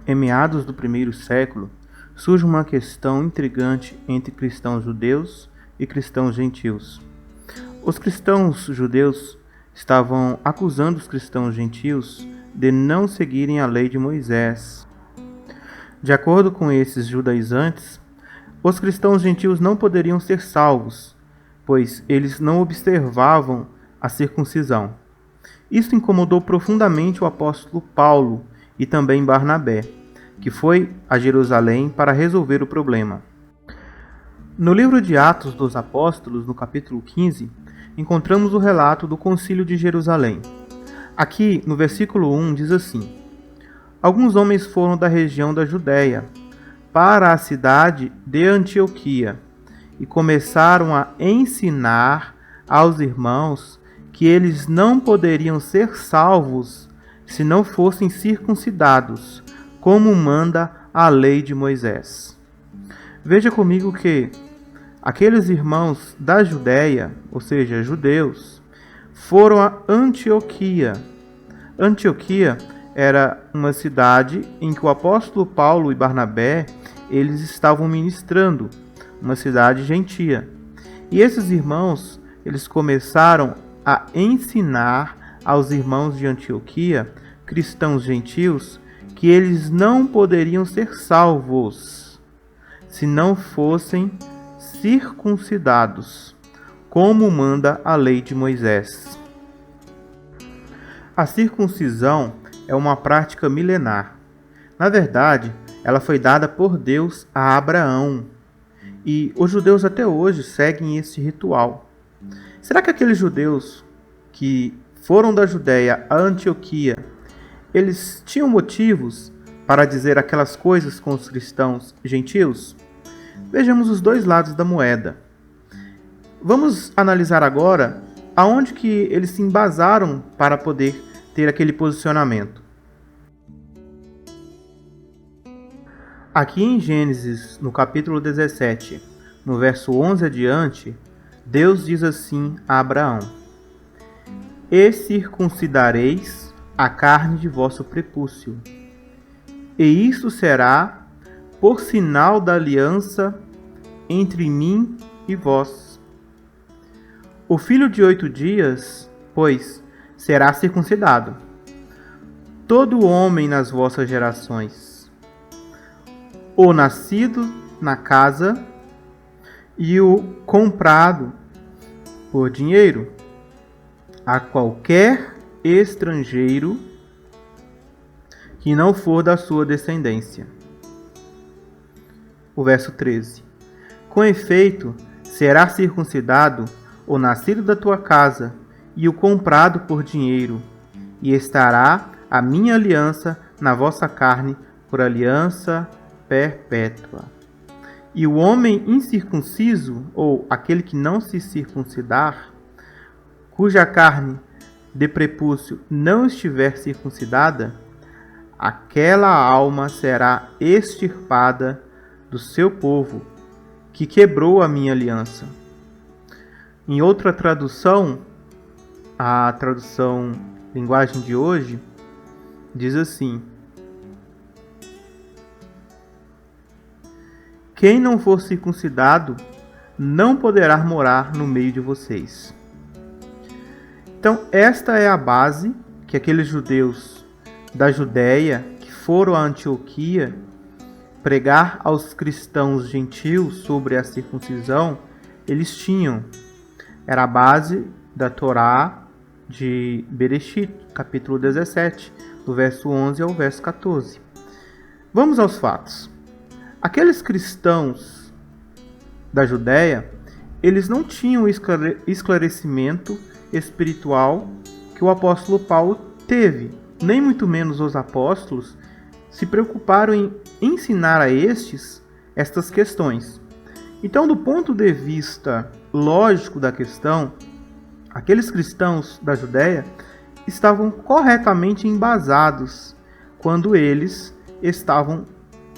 em meados do primeiro século, surge uma questão intrigante entre cristãos judeus e cristãos gentios. Os cristãos judeus estavam acusando os cristãos gentios de não seguirem a lei de Moisés. De acordo com esses judaizantes, os cristãos gentios não poderiam ser salvos, pois eles não observavam a circuncisão. Isso incomodou profundamente o apóstolo Paulo e também Barnabé, que foi a Jerusalém para resolver o problema. No livro de Atos dos Apóstolos, no capítulo 15, encontramos o relato do Concílio de Jerusalém. Aqui, no versículo 1, diz assim: Alguns homens foram da região da Judéia para a cidade de Antioquia e começaram a ensinar aos irmãos que eles não poderiam ser salvos se não fossem circuncidados, como manda a lei de Moisés. Veja comigo que aqueles irmãos da Judéia, ou seja, judeus, foram a Antioquia. Antioquia era uma cidade em que o apóstolo Paulo e Barnabé eles estavam ministrando, uma cidade gentia. E esses irmãos, eles começaram a ensinar aos irmãos de Antioquia, cristãos gentios, que eles não poderiam ser salvos se não fossem circuncidados, como manda a lei de Moisés. A circuncisão é uma prática milenar. Na verdade, ela foi dada por Deus a Abraão, e os judeus até hoje seguem esse ritual. Será que aqueles judeus que foram da Judéia a Antioquia, eles tinham motivos para dizer aquelas coisas com os cristãos gentios? Vejamos os dois lados da moeda. Vamos analisar agora aonde que eles se embasaram para poder ter aquele posicionamento. Aqui em Gênesis, no capítulo 17, no verso 11 adiante, Deus diz assim a Abraão: E circuncidareis a carne de vosso prepúcio, e isso será por sinal da aliança entre mim e vós. O filho de 8 dias, pois, será circuncidado. Todo homem nas vossas gerações, o nascido na casa e o comprado por dinheiro, a qualquer estrangeiro que não for da sua descendência. O verso 13. Com efeito, será circuncidado o nascido da tua casa e o comprado por dinheiro, e estará a minha aliança na vossa carne por aliança perpétua. E o homem incircunciso, ou aquele que não se circuncidar, cuja carne de prepúcio não estiver circuncidada, aquela alma será extirpada do seu povo, que quebrou a minha aliança. Em outra tradução, a tradução linguagem de hoje, diz assim: Quem não for circuncidado não poderá morar no meio de vocês. Então, esta é a base que aqueles judeus da Judéia que foram a Antioquia pregar aos cristãos gentios sobre a circuncisão, eles tinham. Era a base da Torá de Bereshit, capítulo 17, do verso 11 ao verso 14. Vamos aos fatos. Aqueles cristãos da Judéia, eles não tinham o esclarecimento espiritual que o apóstolo Paulo teve, nem muito menos os apóstolos se preocuparam em ensinar a estas questões. Então, do ponto de vista lógico da questão, aqueles cristãos da Judéia estavam corretamente embasados quando eles estavam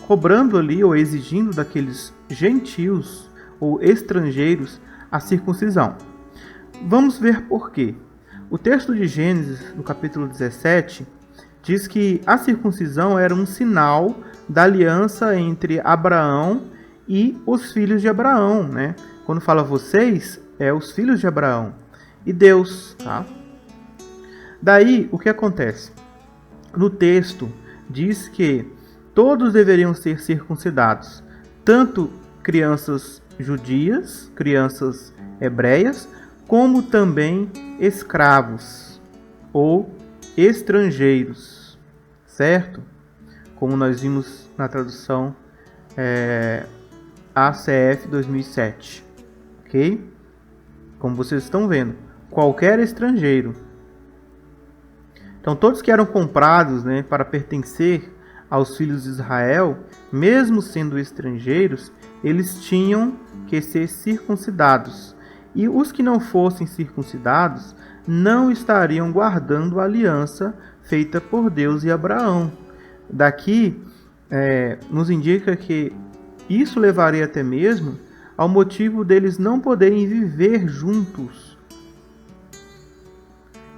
cobrando ali ou exigindo daqueles gentios ou estrangeiros a circuncisão. Vamos ver por quê. O texto de Gênesis, no capítulo 17, diz que a circuncisão era um sinal da aliança entre Abraão e os filhos de Abraão, né? Quando fala vocês, é os filhos de Abraão e Deus, tá? Daí, o que acontece? No texto, diz que todos deveriam ser circuncidados, tanto crianças judias, crianças hebreias, como também escravos ou estrangeiros, certo? Como nós vimos na tradução ACF 2007, ok? Como vocês estão vendo, qualquer estrangeiro. Então todos que eram comprados, né, para pertencer aos filhos de Israel, mesmo sendo estrangeiros, eles tinham que ser circuncidados. E os que não fossem circuncidados não estariam guardando a aliança feita por Deus e Abraão. Daqui nos indica que isso levaria até mesmo ao motivo deles não poderem viver juntos.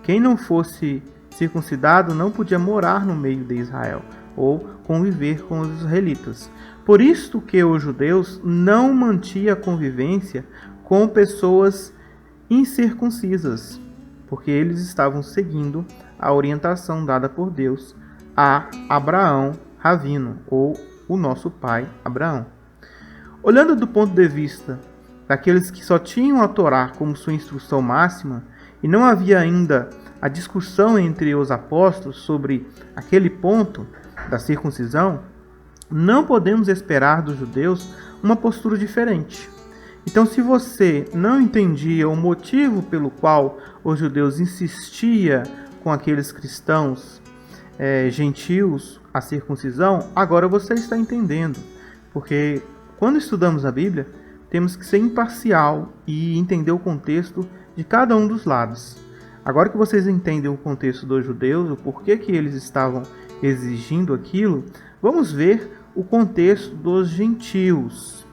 Quem não fosse circuncidado não podia morar no meio de Israel ou conviver com os israelitas. Por isto que os judeus não mantinham convivência com pessoas incircuncisas, porque eles estavam seguindo a orientação dada por Deus a Abraão Ravino, ou o nosso pai Abraão. Olhando do ponto de vista daqueles que só tinham a Torá como sua instrução máxima, e não havia ainda a discussão entre os apóstolos sobre aquele ponto da circuncisão, não podemos esperar dos judeus uma postura diferente. Então, se você não entendia o motivo pelo qual os judeus insistiam com aqueles cristãos gentios a circuncisão, agora você está entendendo. Porque quando estudamos a Bíblia, temos que ser imparcial e entender o contexto de cada um dos lados. Agora que vocês entendem o contexto dos judeus, o porquê que eles estavam exigindo aquilo, vamos ver o contexto dos gentios.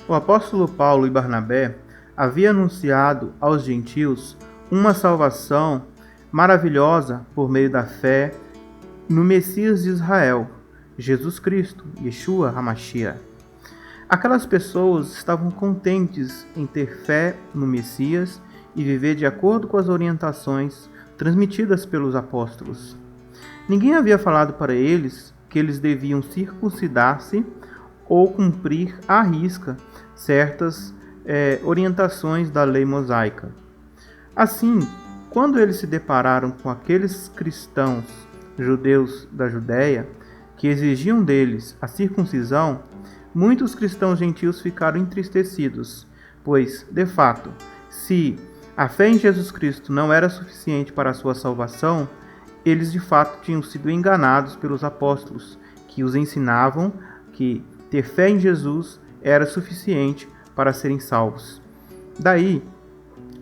O apóstolo Paulo e Barnabé haviam anunciado aos gentios uma salvação maravilhosa por meio da fé no Messias de Israel, Jesus Cristo, Yeshua HaMashiach. Aquelas pessoas estavam contentes em ter fé no Messias e viver de acordo com as orientações transmitidas pelos apóstolos. Ninguém havia falado para eles que eles deviam circuncidar-se ou cumprir à risca certas orientações da lei mosaica. Assim, quando eles se depararam com aqueles cristãos judeus da Judéia que exigiam deles a circuncisão, muitos cristãos gentios ficaram entristecidos, pois, de fato, se a fé em Jesus Cristo não era suficiente para a sua salvação, eles de fato tinham sido enganados pelos apóstolos, que os ensinavam que ter fé em Jesus era suficiente para serem salvos. Daí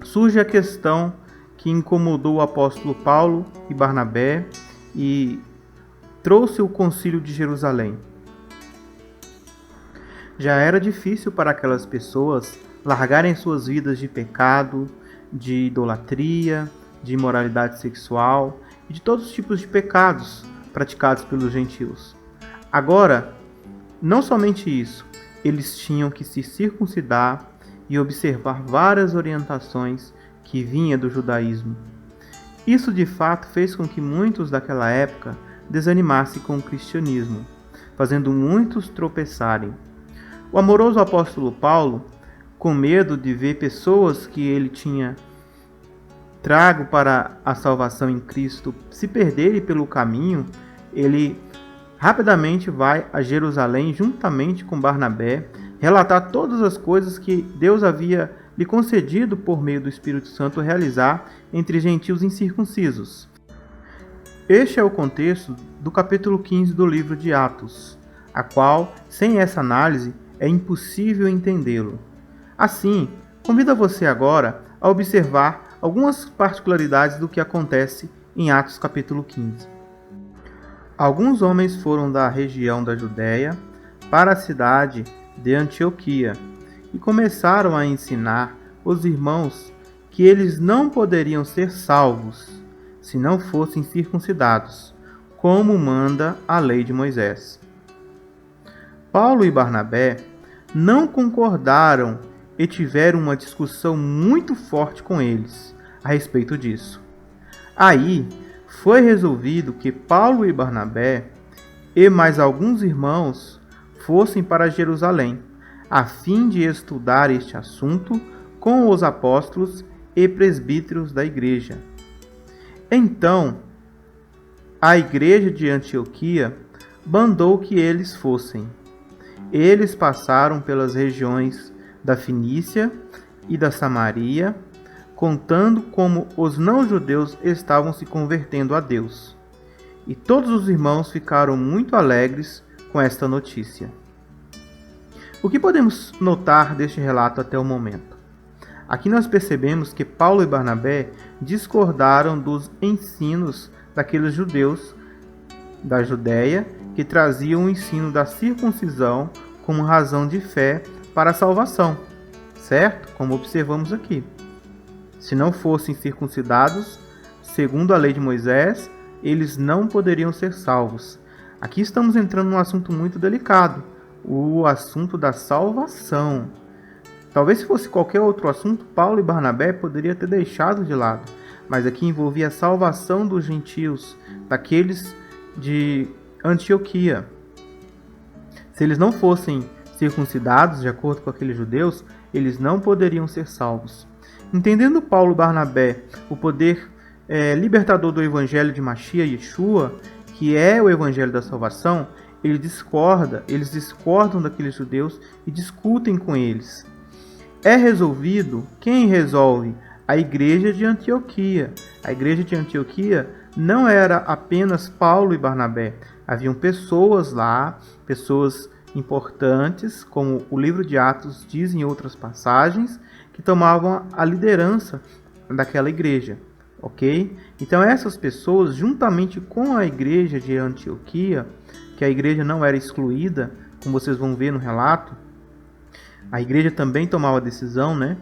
surge a questão que incomodou o apóstolo Paulo e Barnabé e trouxe o concílio de Jerusalém. Já era difícil para aquelas pessoas largarem suas vidas de pecado, de idolatria, de imoralidade sexual e de todos os tipos de pecados praticados pelos gentios. Agora, não somente isso, eles tinham que se circuncidar e observar várias orientações que vinham do judaísmo. Isso de fato fez com que muitos daquela época desanimassem com o cristianismo, fazendo muitos tropeçarem. O amoroso apóstolo Paulo, com medo de ver pessoas que ele tinha trago para a salvação em Cristo se perderem pelo caminho, ele rapidamente vai a Jerusalém juntamente com Barnabé, relatar todas as coisas que Deus havia lhe concedido por meio do Espírito Santo realizar entre gentios incircuncisos. Este é o contexto do capítulo 15 do livro de Atos, a qual, sem essa análise, é impossível entendê-lo. Assim, convido você agora a observar algumas particularidades do que acontece em Atos capítulo 15. Alguns homens foram da região da Judéia para a cidade de Antioquia e começaram a ensinar os irmãos que eles não poderiam ser salvos se não fossem circuncidados, como manda a lei de Moisés. Paulo e Barnabé não concordaram e tiveram uma discussão muito forte com eles a respeito disso. Aí foi resolvido que Paulo e Barnabé e mais alguns irmãos fossem para Jerusalém, a fim de estudar este assunto com os apóstolos e presbíteros da igreja. Então, a igreja de Antioquia mandou que eles fossem. Eles passaram pelas regiões da Fenícia e da Samaria, contando como os não-judeus estavam se convertendo a Deus. E todos os irmãos ficaram muito alegres com esta notícia. O que podemos notar deste relato até o momento? Aqui nós percebemos que Paulo e Barnabé discordaram dos ensinos daqueles judeus da Judéia que traziam o ensino da circuncisão como razão de fé para a salvação, certo? Como observamos aqui. Se não fossem circuncidados, segundo a lei de Moisés, eles não poderiam ser salvos. Aqui estamos entrando num assunto muito delicado, o assunto da salvação. Talvez se fosse qualquer outro assunto, Paulo e Barnabé poderiam ter deixado de lado, mas aqui envolvia a salvação dos gentios, daqueles de Antioquia. Se eles não fossem circuncidados, de acordo com aqueles judeus, eles não poderiam ser salvos. Entendendo Paulo e Barnabé o poder libertador do evangelho de Mashiach, Yeshua, que é o evangelho da salvação, eles discordam daqueles judeus e discutem com eles. É resolvido, quem resolve? A igreja de Antioquia. A igreja de Antioquia não era apenas Paulo e Barnabé. Haviam pessoas lá, pessoas importantes, como o livro de Atos diz em outras passagens, que tomavam a liderança daquela igreja, ok? Então essas pessoas, juntamente com a igreja de Antioquia, que a igreja não era excluída, como vocês vão ver no relato, a igreja também tomava decisão, né?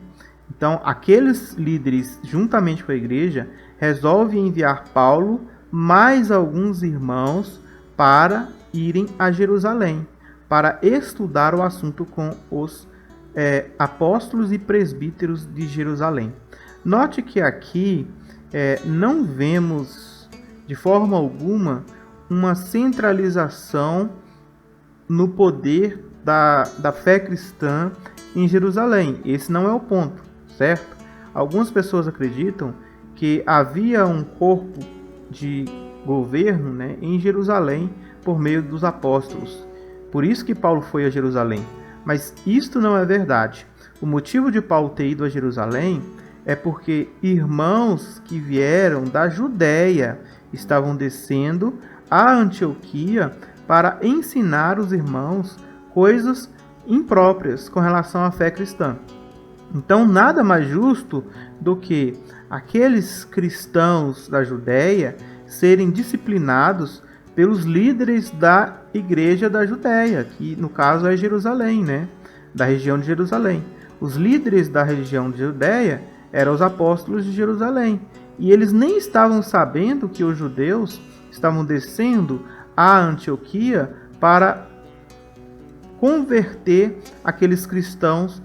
Então aqueles líderes, juntamente com a igreja, resolvem enviar Paulo mais alguns irmãos para irem a Jerusalém, para estudar o assunto com os apóstolos e presbíteros de Jerusalém. Note que aqui não vemos de forma alguma uma centralização no poder da fé cristã em Jerusalém. Esse não é o ponto, certo? Algumas pessoas acreditam que havia um corpo de governo, né, em Jerusalém por meio dos apóstolos. Por isso que Paulo foi a Jerusalém. Mas isto não é verdade. O motivo de Paulo ter ido a Jerusalém é porque irmãos que vieram da Judéia estavam descendo a Antioquia para ensinar os irmãos coisas impróprias com relação à fé cristã. Então, nada mais justo do que aqueles cristãos da Judéia serem disciplinados pelos líderes da igreja da Judéia, que no caso é Jerusalém, né? Da região de Jerusalém. Os líderes da região de Judéia eram os apóstolos de Jerusalém. E eles nem estavam sabendo que os judeus estavam descendo a Antioquia para converter aqueles cristãos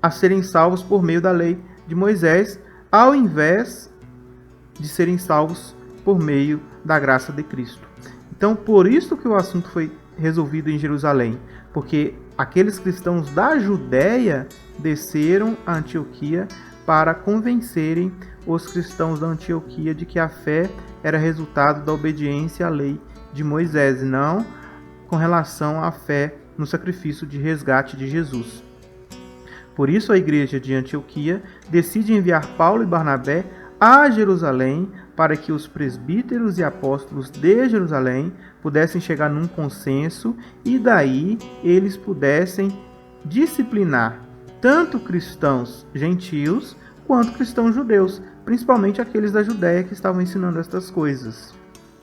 a serem salvos por meio da lei de Moisés, ao invés de serem salvos por meio da graça de Cristo. Então, por isso que o assunto foi resolvido em Jerusalém, porque aqueles cristãos da Judéia desceram a Antioquia para convencerem os cristãos da Antioquia de que a fé era resultado da obediência à lei de Moisés, e não com relação à fé no sacrifício de resgate de Jesus. Por isso a igreja de Antioquia decide enviar Paulo e Barnabé a Jerusalém para que os presbíteros e apóstolos de Jerusalém pudessem chegar num consenso e daí eles pudessem disciplinar tanto cristãos gentios quanto cristãos judeus, principalmente aqueles da Judéia que estavam ensinando estas coisas.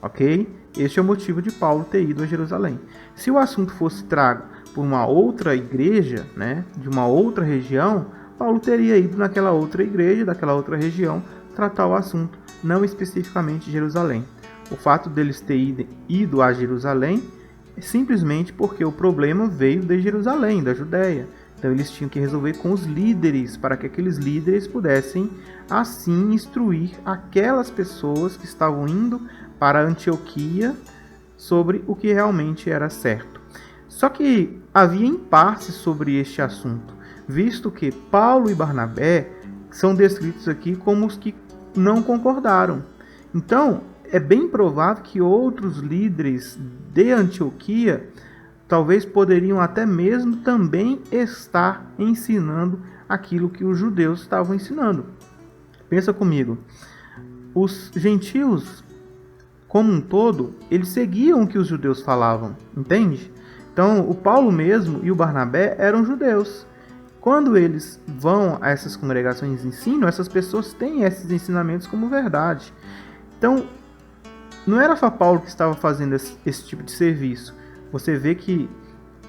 Ok? Este é o motivo de Paulo ter ido a Jerusalém. Se o assunto fosse trago por uma outra igreja, né, de uma outra região, Paulo teria ido naquela outra igreja, daquela outra região, tratar o assunto não especificamente Jerusalém. O fato deles terem ido a Jerusalém é simplesmente porque o problema veio de Jerusalém, da Judéia. Então eles tinham que resolver com os líderes, para que aqueles líderes pudessem assim instruir aquelas pessoas que estavam indo para Antioquia sobre o que realmente era certo. Só que havia impasse sobre este assunto, visto que Paulo e Barnabé são descritos aqui como os que não concordaram. Então, é bem provável que outros líderes de Antioquia talvez poderiam até mesmo também estar ensinando aquilo que os judeus estavam ensinando. Pensa comigo, os gentios, como um todo, eles seguiam o que os judeus falavam, entende? Então, o Paulo mesmo e o Barnabé eram judeus. Quando eles vão a essas congregações e ensinam, essas pessoas têm esses ensinamentos como verdade. Então, não era só Paulo que estava fazendo esse tipo de serviço. Você vê que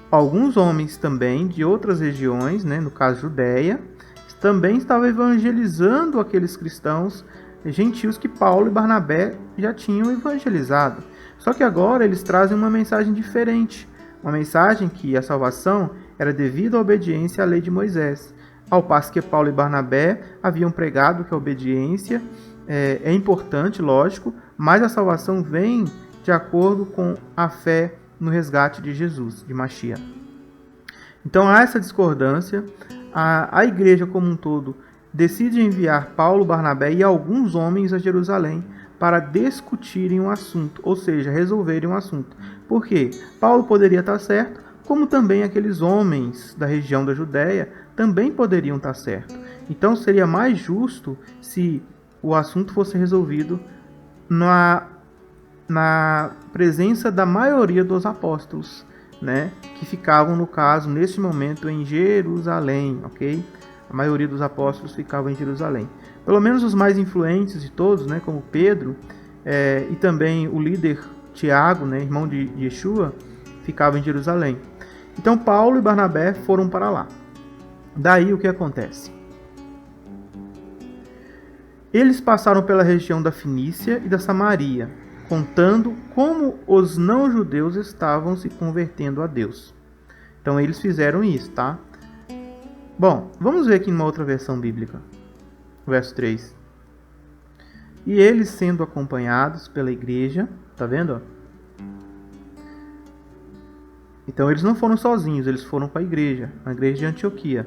alguns homens também de outras regiões, né, no caso Judéia, também estavam evangelizando aqueles cristãos gentios que Paulo e Barnabé já tinham evangelizado. Só que agora eles trazem uma mensagem diferente. Uma mensagem que a salvação era devido à obediência à lei de Moisés. Ao passo que Paulo e Barnabé haviam pregado que a obediência é importante, lógico, mas a salvação vem de acordo com a fé no resgate de Jesus, de Mashiach. Então há essa discordância. A igreja como um todo decide enviar Paulo, Barnabé e alguns homens a Jerusalém para discutirem um assunto, ou seja, resolverem um assunto. Por quê? Paulo poderia estar certo, como também aqueles homens da região da Judéia também poderiam estar certos. Então seria mais justo se o assunto fosse resolvido na presença da maioria dos apóstolos, né, que ficavam, no caso, nesse momento, em Jerusalém, ok? A maioria dos apóstolos ficavam em Jerusalém. Pelo menos os mais influentes de todos, né, como Pedro e também o líder Tiago, né, irmão de Yeshua, ficavam em Jerusalém. Então Paulo e Barnabé foram para lá. Daí o que acontece? Eles passaram pela região da Fenícia e da Samaria, contando como os não-judeus estavam se convertendo a Deus. Então eles fizeram isso, tá? Bom, vamos ver aqui numa outra versão bíblica. Verso 3. E eles sendo acompanhados pela igreja, tá vendo? Então eles não foram sozinhos, eles foram para a igreja de Antioquia.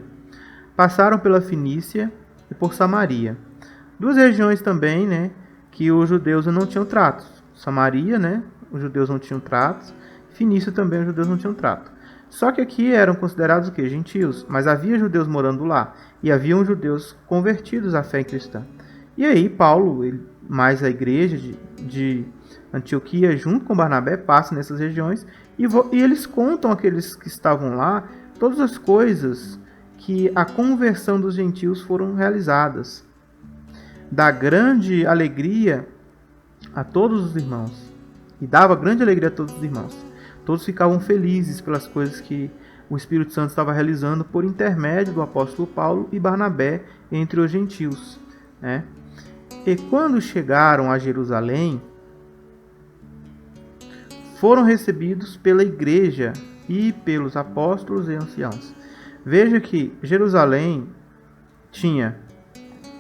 Passaram pela Fenícia e por Samaria. Duas regiões também, né, que os judeus não tinham tratos. Samaria, né, os judeus não tinham tratos. Fenícia também, os judeus não tinham trato. Só que aqui eram considerados o quê? Gentios. Mas havia judeus morando lá. E haviam judeus convertidos à fé cristã. E aí Paulo, mais a igreja de Antioquia, junto com Barnabé, passa nessas regiões. E eles contam àqueles que estavam lá todas as coisas que a conversão dos gentios foram realizadas. Dá grande alegria a todos os irmãos. E dava grande alegria a todos os irmãos. Todos ficavam felizes pelas coisas que o Espírito Santo estava realizando por intermédio do apóstolo Paulo e Barnabé entre os gentios, né? E quando chegaram a Jerusalém, foram recebidos pela igreja e pelos apóstolos e anciãos. Veja que Jerusalém tinha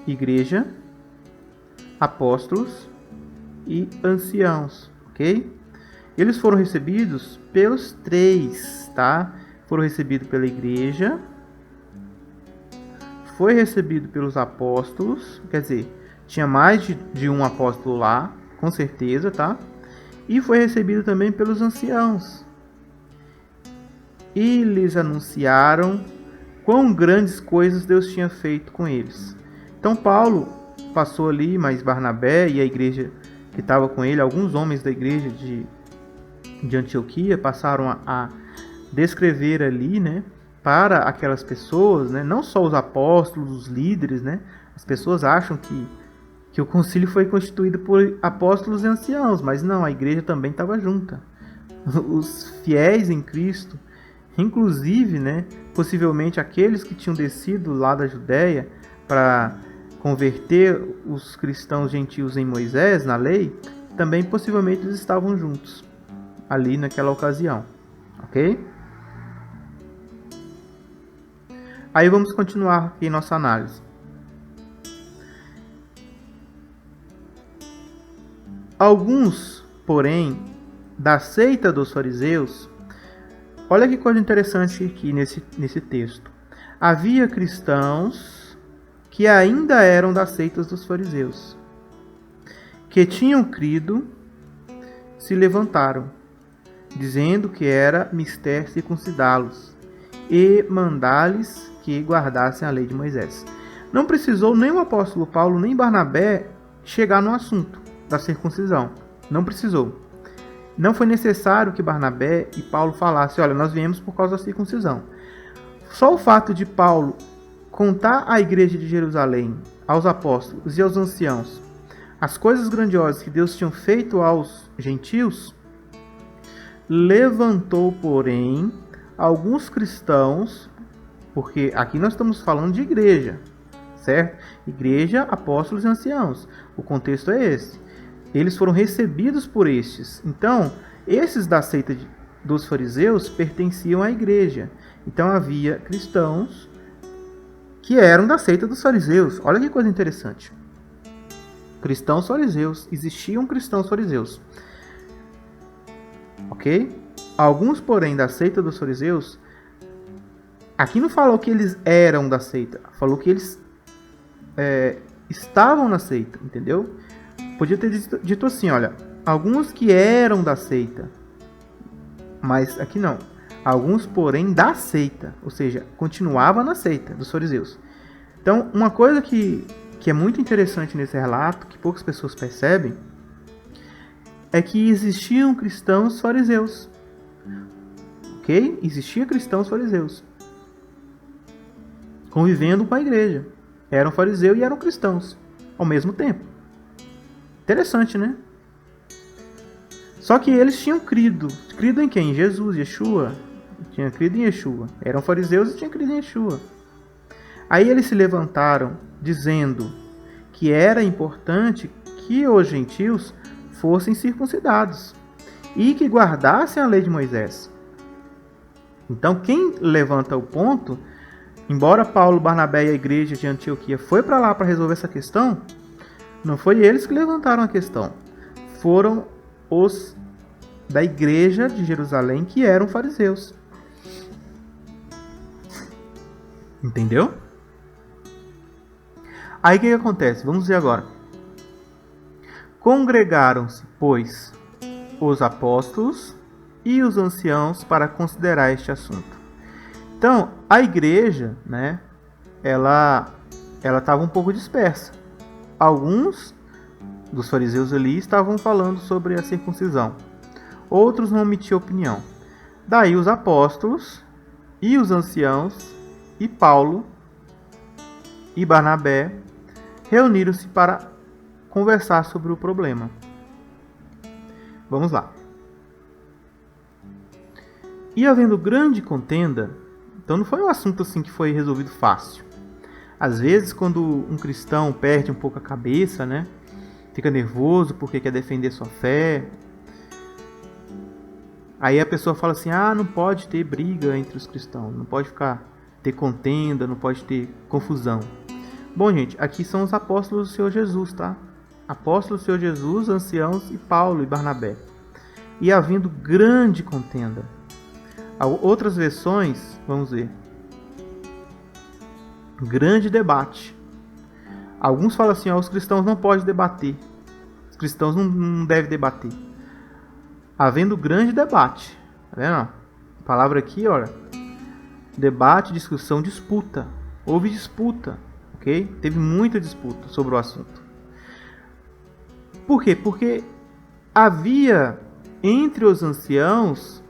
igreja, apóstolos e anciãos, ok? Eles foram recebidos pelos três, tá? Foram recebidos pela igreja, foi recebido pelos apóstolos, quer dizer, tinha mais de um apóstolo lá, com certeza, tá? E foi recebido também pelos anciãos. E lhes anunciaram quão grandes coisas Deus tinha feito com eles. Então Paulo passou ali, mas Barnabé e a igreja que estava com ele, alguns homens da igreja de Antioquia, passaram a descrever ali, né, para aquelas pessoas, né, não só os apóstolos, os líderes, né, as pessoas acham que o concílio foi constituído por apóstolos e anciãos, mas não, a igreja também estava junta. Os fiéis em Cristo, inclusive, né, possivelmente aqueles que tinham descido lá da Judéia para converter os cristãos gentios em Moisés, na lei, também possivelmente eles estavam juntos ali naquela ocasião, ok? Aí vamos continuar aqui nossa análise. Alguns, porém, da seita dos fariseus, olha que coisa interessante aqui nesse texto. Havia cristãos que ainda eram das seitas dos fariseus, que tinham crido, se levantaram, dizendo que era mister circuncidá-los e mandar-lhes que guardassem a lei de Moisés. Não precisou nem o apóstolo Paulo nem Barnabé chegar no assunto da circuncisão. Não precisou. Não foi necessário que Barnabé e Paulo falassem, olha, nós viemos por causa da circuncisão. Só o fato de Paulo contar à igreja de Jerusalém, aos apóstolos e aos anciãos, as coisas grandiosas que Deus tinha feito aos gentios, levantou, porém, alguns cristãos, porque aqui nós estamos falando de igreja, certo? Igreja, apóstolos e anciãos. O contexto é esse. Eles foram recebidos por estes. Então, esses da seita dos fariseus pertenciam à igreja. Então, havia cristãos que eram da seita dos fariseus. Olha que coisa interessante. Cristãos fariseus. Existiam cristãos fariseus. Ok? Alguns, porém, da seita dos fariseus, aqui não falou que eles eram da seita, falou que eles estavam na seita, entendeu? Podia ter dito assim, olha, alguns que eram da seita, mas aqui não. Alguns, porém, da seita, ou seja, continuava na seita dos fariseus. Então, uma coisa que é muito interessante nesse relato, que poucas pessoas percebem, é que existiam cristãos fariseus. Ok? Existiam cristãos fariseus convivendo com a igreja. Eram fariseus e eram cristãos ao mesmo tempo. Interessante, né? Só que eles tinham crido. Crido em quem? Em Jesus, Yeshua. Tinham crido em Yeshua. Eram fariseus e tinham crido em Yeshua. Aí eles se levantaram dizendo que era importante que os gentios fossem circuncidados e que guardassem a lei de Moisés. Então, quem levanta o ponto, embora Paulo, Barnabé e a igreja de Antioquia foi para lá para resolver essa questão, não foi eles que levantaram a questão. Foram os da igreja de Jerusalém que eram fariseus. Entendeu? Aí o que acontece? Vamos ver agora. Congregaram-se, pois, os apóstolos e os anciãos para considerar este assunto. Então, a igreja, né, ela estava um pouco dispersa. Alguns dos fariseus ali estavam falando sobre a circuncisão. Outros não omitiam opinião. Daí os apóstolos e os anciãos e Paulo e Barnabé reuniram-se para conversar sobre o problema. Vamos lá. E havendo grande contenda, então não foi um assunto assim que foi resolvido fácil. Às vezes, quando um cristão perde um pouco a cabeça, né, fica nervoso porque quer defender sua fé, aí a pessoa fala assim, não pode ter briga entre os cristãos, não pode ter contenda, não pode ter confusão. Bom, gente, aqui são os apóstolos do Senhor Jesus, tá? Apóstolos do Senhor Jesus, anciãos e Paulo e Barnabé. E havendo grande contenda. Outras versões, vamos ver. Grande debate. Alguns falam assim, os cristãos não podem debater. Os cristãos não devem debater. Havendo grande debate. Tá vendo? A palavra aqui, olha. Debate, discussão, disputa. Houve disputa. Ok? Teve muita disputa sobre o assunto. Por quê? Porque havia entre os anciãos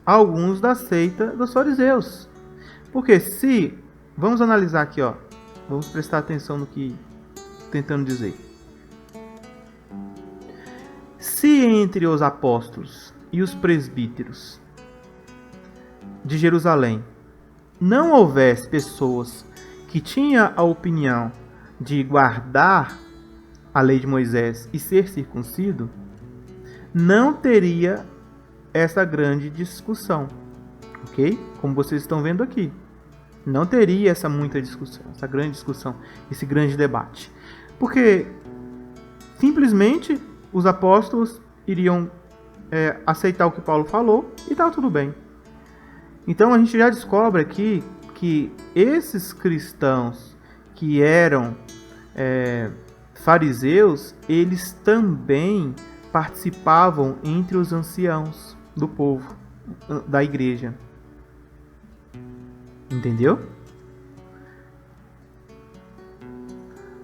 alguns da seita dos fariseus. Porque se... Vamos analisar aqui, ó. Vamos prestar atenção no que estou tentando dizer. Se entre os apóstolos e os presbíteros de Jerusalém não houvesse pessoas que tinham a opinião de guardar a lei de Moisés e ser circuncido, não teria essa grande discussão, ok? Como vocês estão vendo aqui. Não teria essa muita discussão, essa grande discussão, esse grande debate. Porque simplesmente os apóstolos iriam aceitar o que Paulo falou e estava tudo bem. Então a gente já descobre aqui que esses cristãos que eram fariseus, eles também participavam entre os anciãos do povo, da igreja. Entendeu?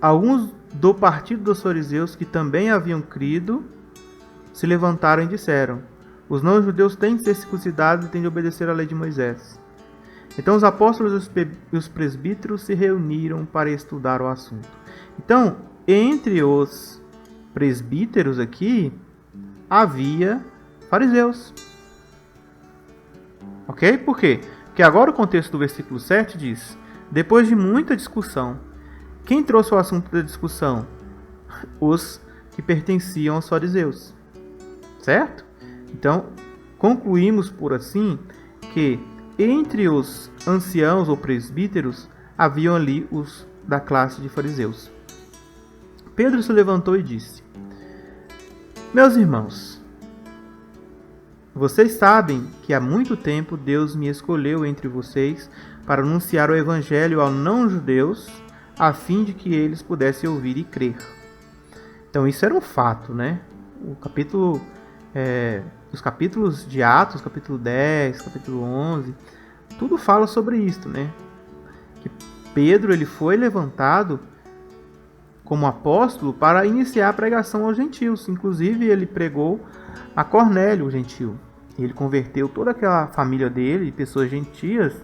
Alguns do partido dos fariseus que também haviam crido se levantaram e disseram: os não-judeus têm de ser circuncidados e têm de obedecer à lei de Moisés. Então os apóstolos e os presbíteros se reuniram para estudar o assunto. Então, entre os presbíteros aqui, havia fariseus. Ok? Por quê? Porque agora o contexto do versículo 7 diz: depois de muita discussão, quem trouxe o assunto da discussão? Os que pertenciam aos fariseus. Certo? Então, concluímos por assim que entre os anciãos ou presbíteros haviam ali os da classe de fariseus. Pedro se levantou e disse: meus irmãos, vocês sabem que há muito tempo Deus me escolheu entre vocês para anunciar o evangelho aos não-judeus, a fim de que eles pudessem ouvir e crer. Então isso era um fato, né? Os capítulos de Atos, capítulo 10, capítulo 11, tudo fala sobre isso, né? Que Pedro ele foi levantado como apóstolo para iniciar a pregação aos gentios. Inclusive, ele pregou a Cornélio, o gentio. Ele converteu toda aquela família dele, pessoas gentias,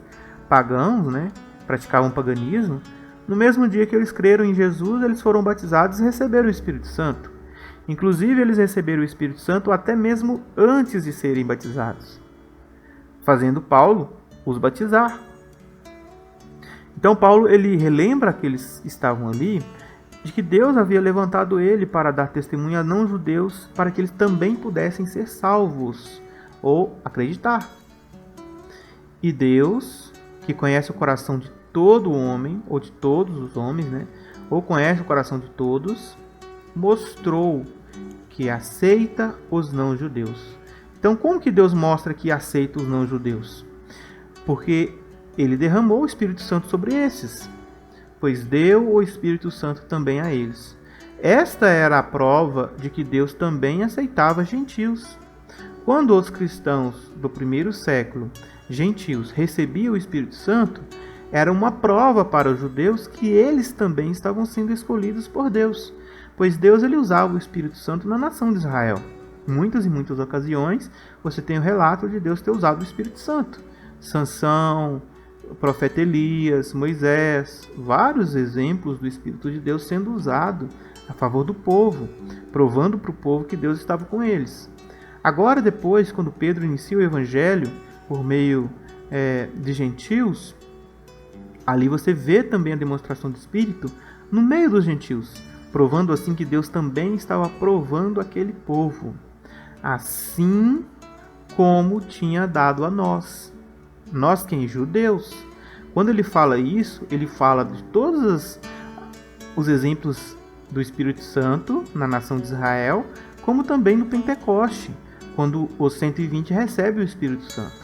pagãos, né? Praticavam paganismo. No mesmo dia que eles creram em Jesus, eles foram batizados e receberam o Espírito Santo. Inclusive, eles receberam o Espírito Santo até mesmo antes de serem batizados, fazendo Paulo os batizar. Então, Paulo ele relembra que eles estavam ali, de que Deus havia levantado ele para dar testemunho a não-judeus, para que eles também pudessem ser salvos ou acreditar. E Deus, que conhece o coração de todo homem, ou de todos os homens, né? Ou conhece o coração de todos, mostrou que aceita os não-judeus. Então, como que Deus mostra que aceita os não-judeus? Porque ele derramou o Espírito Santo sobre esses, pois deu o Espírito Santo também a eles. Esta era a prova de que Deus também aceitava gentios. Quando os cristãos do primeiro século, gentios, recebiam o Espírito Santo, era uma prova para os judeus que eles também estavam sendo escolhidos por Deus, pois Deus ele usava o Espírito Santo na nação de Israel. Em muitas e muitas ocasiões, você tem o relato de Deus ter usado o Espírito Santo. Sansão, o profeta Elias, Moisés, vários exemplos do Espírito de Deus sendo usado a favor do povo, provando para o povo que Deus estava com eles. Agora, depois, quando Pedro inicia o Evangelho por meio de gentios, ali você vê também a demonstração do Espírito no meio dos gentios, provando assim que Deus também estava provando aquele povo, assim como tinha dado a nós. Nós quem? Judeus. Quando ele fala isso, ele fala de todos os exemplos do Espírito Santo na nação de Israel, como também no Pentecoste, quando os 120 recebem o Espírito Santo,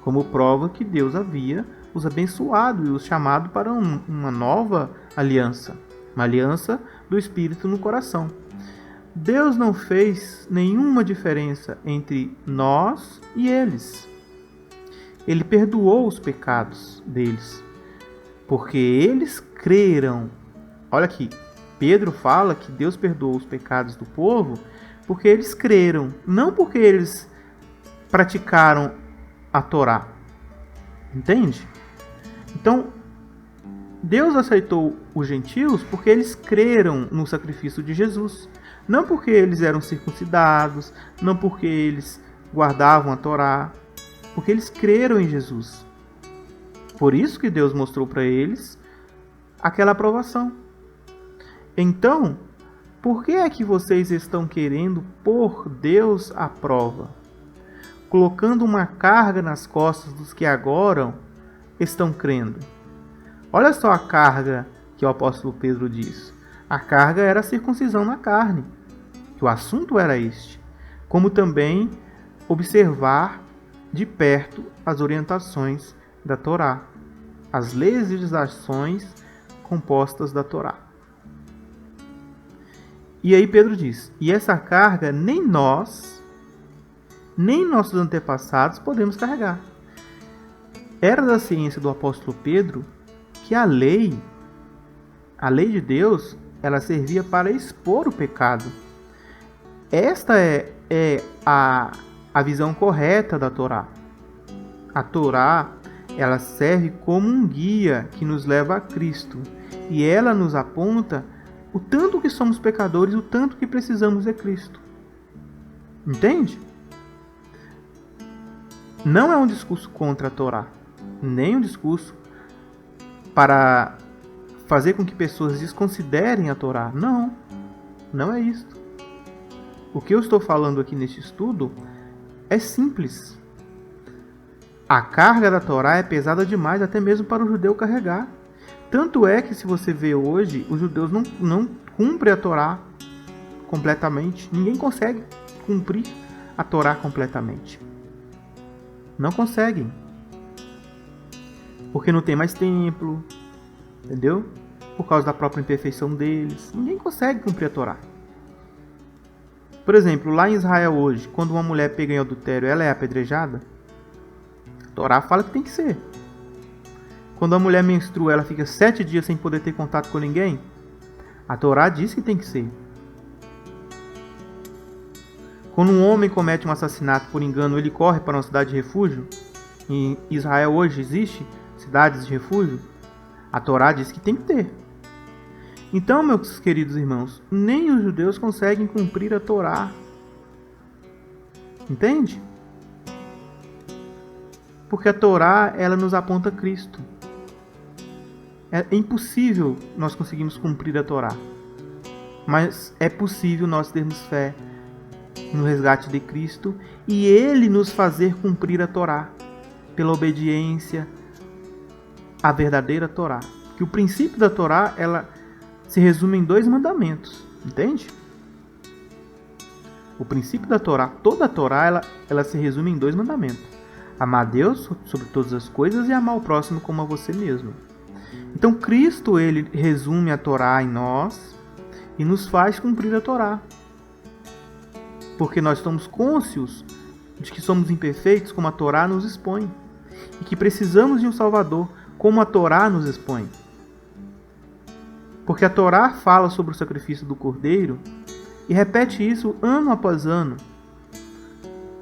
como prova que Deus havia os abençoado e os chamado para uma nova aliança, uma aliança do Espírito no coração. Deus não fez nenhuma diferença entre nós e eles. Ele perdoou os pecados deles, porque eles creram. Olha aqui, Pedro fala que Deus perdoou os pecados do povo porque eles creram, não porque eles praticaram a Torá. Entende? Então, Deus aceitou os gentios porque eles creram no sacrifício de Jesus. Não porque eles eram circuncidados, não porque eles guardavam a Torá, porque eles creram em Jesus. Por isso que Deus mostrou para eles aquela aprovação. Então, por que é que vocês estão querendo pôr Deus à prova, colocando uma carga nas costas dos que agora estão crendo? Olha só a carga que o apóstolo Pedro diz. A carga era a circuncisão na carne, que o assunto era este, como também observar de perto as orientações da Torá, as legislações compostas da Torá. E aí Pedro diz, e essa carga nem nós, nem nossos antepassados podemos carregar. Era da ciência do apóstolo Pedro que a lei de Deus, ela servia para expor o pecado. Esta é a visão correta da Torá. A Torá, ela serve como um guia que nos leva a Cristo. E ela nos aponta o tanto que somos pecadores, o tanto que precisamos de Cristo. Entende? Não é um discurso contra a Torá, nem um discurso para fazer com que pessoas desconsiderem a Torá. Não, não é isso. O que eu estou falando aqui neste estudo é simples. A carga da Torá é pesada demais, até mesmo para o judeu carregar. Tanto é que, se você vê hoje, os judeus não cumprem a Torá completamente. Ninguém consegue cumprir a Torá completamente. Não conseguem. Porque não tem mais templo, entendeu? Por causa da própria imperfeição deles. Ninguém consegue cumprir a Torá. Por exemplo, lá em Israel hoje, quando uma mulher pega em adultério, ela é apedrejada? A Torá fala que tem que ser. Quando a mulher menstrua, ela fica 7 dias sem poder ter contato com ninguém? A Torá diz que tem que ser. Quando um homem comete um assassinato por engano, ele corre para uma cidade de refúgio? Em Israel hoje existe cidades de refúgio? A Torá diz que tem que ter. Então, meus queridos irmãos, nem os judeus conseguem cumprir a Torá. Entende? Porque a Torá, ela nos aponta a Cristo. É impossível nós conseguirmos cumprir a Torá. Mas é possível nós termos fé no resgate de Cristo e Ele nos fazer cumprir a Torá pela obediência à verdadeira Torá. Que o princípio da Torá, ela se resume em 2 mandamentos, entende? O princípio da Torá, toda a Torá, ela se resume em 2 mandamentos. Amar a Deus sobre todas as coisas e amar o próximo como a você mesmo. Então Cristo, ele resume a Torá em nós e nos faz cumprir a Torá. Porque nós estamos cônscios de que somos imperfeitos, como a Torá nos expõe. E que precisamos de um Salvador, como a Torá nos expõe. Porque a Torá fala sobre o sacrifício do Cordeiro e repete isso ano após ano.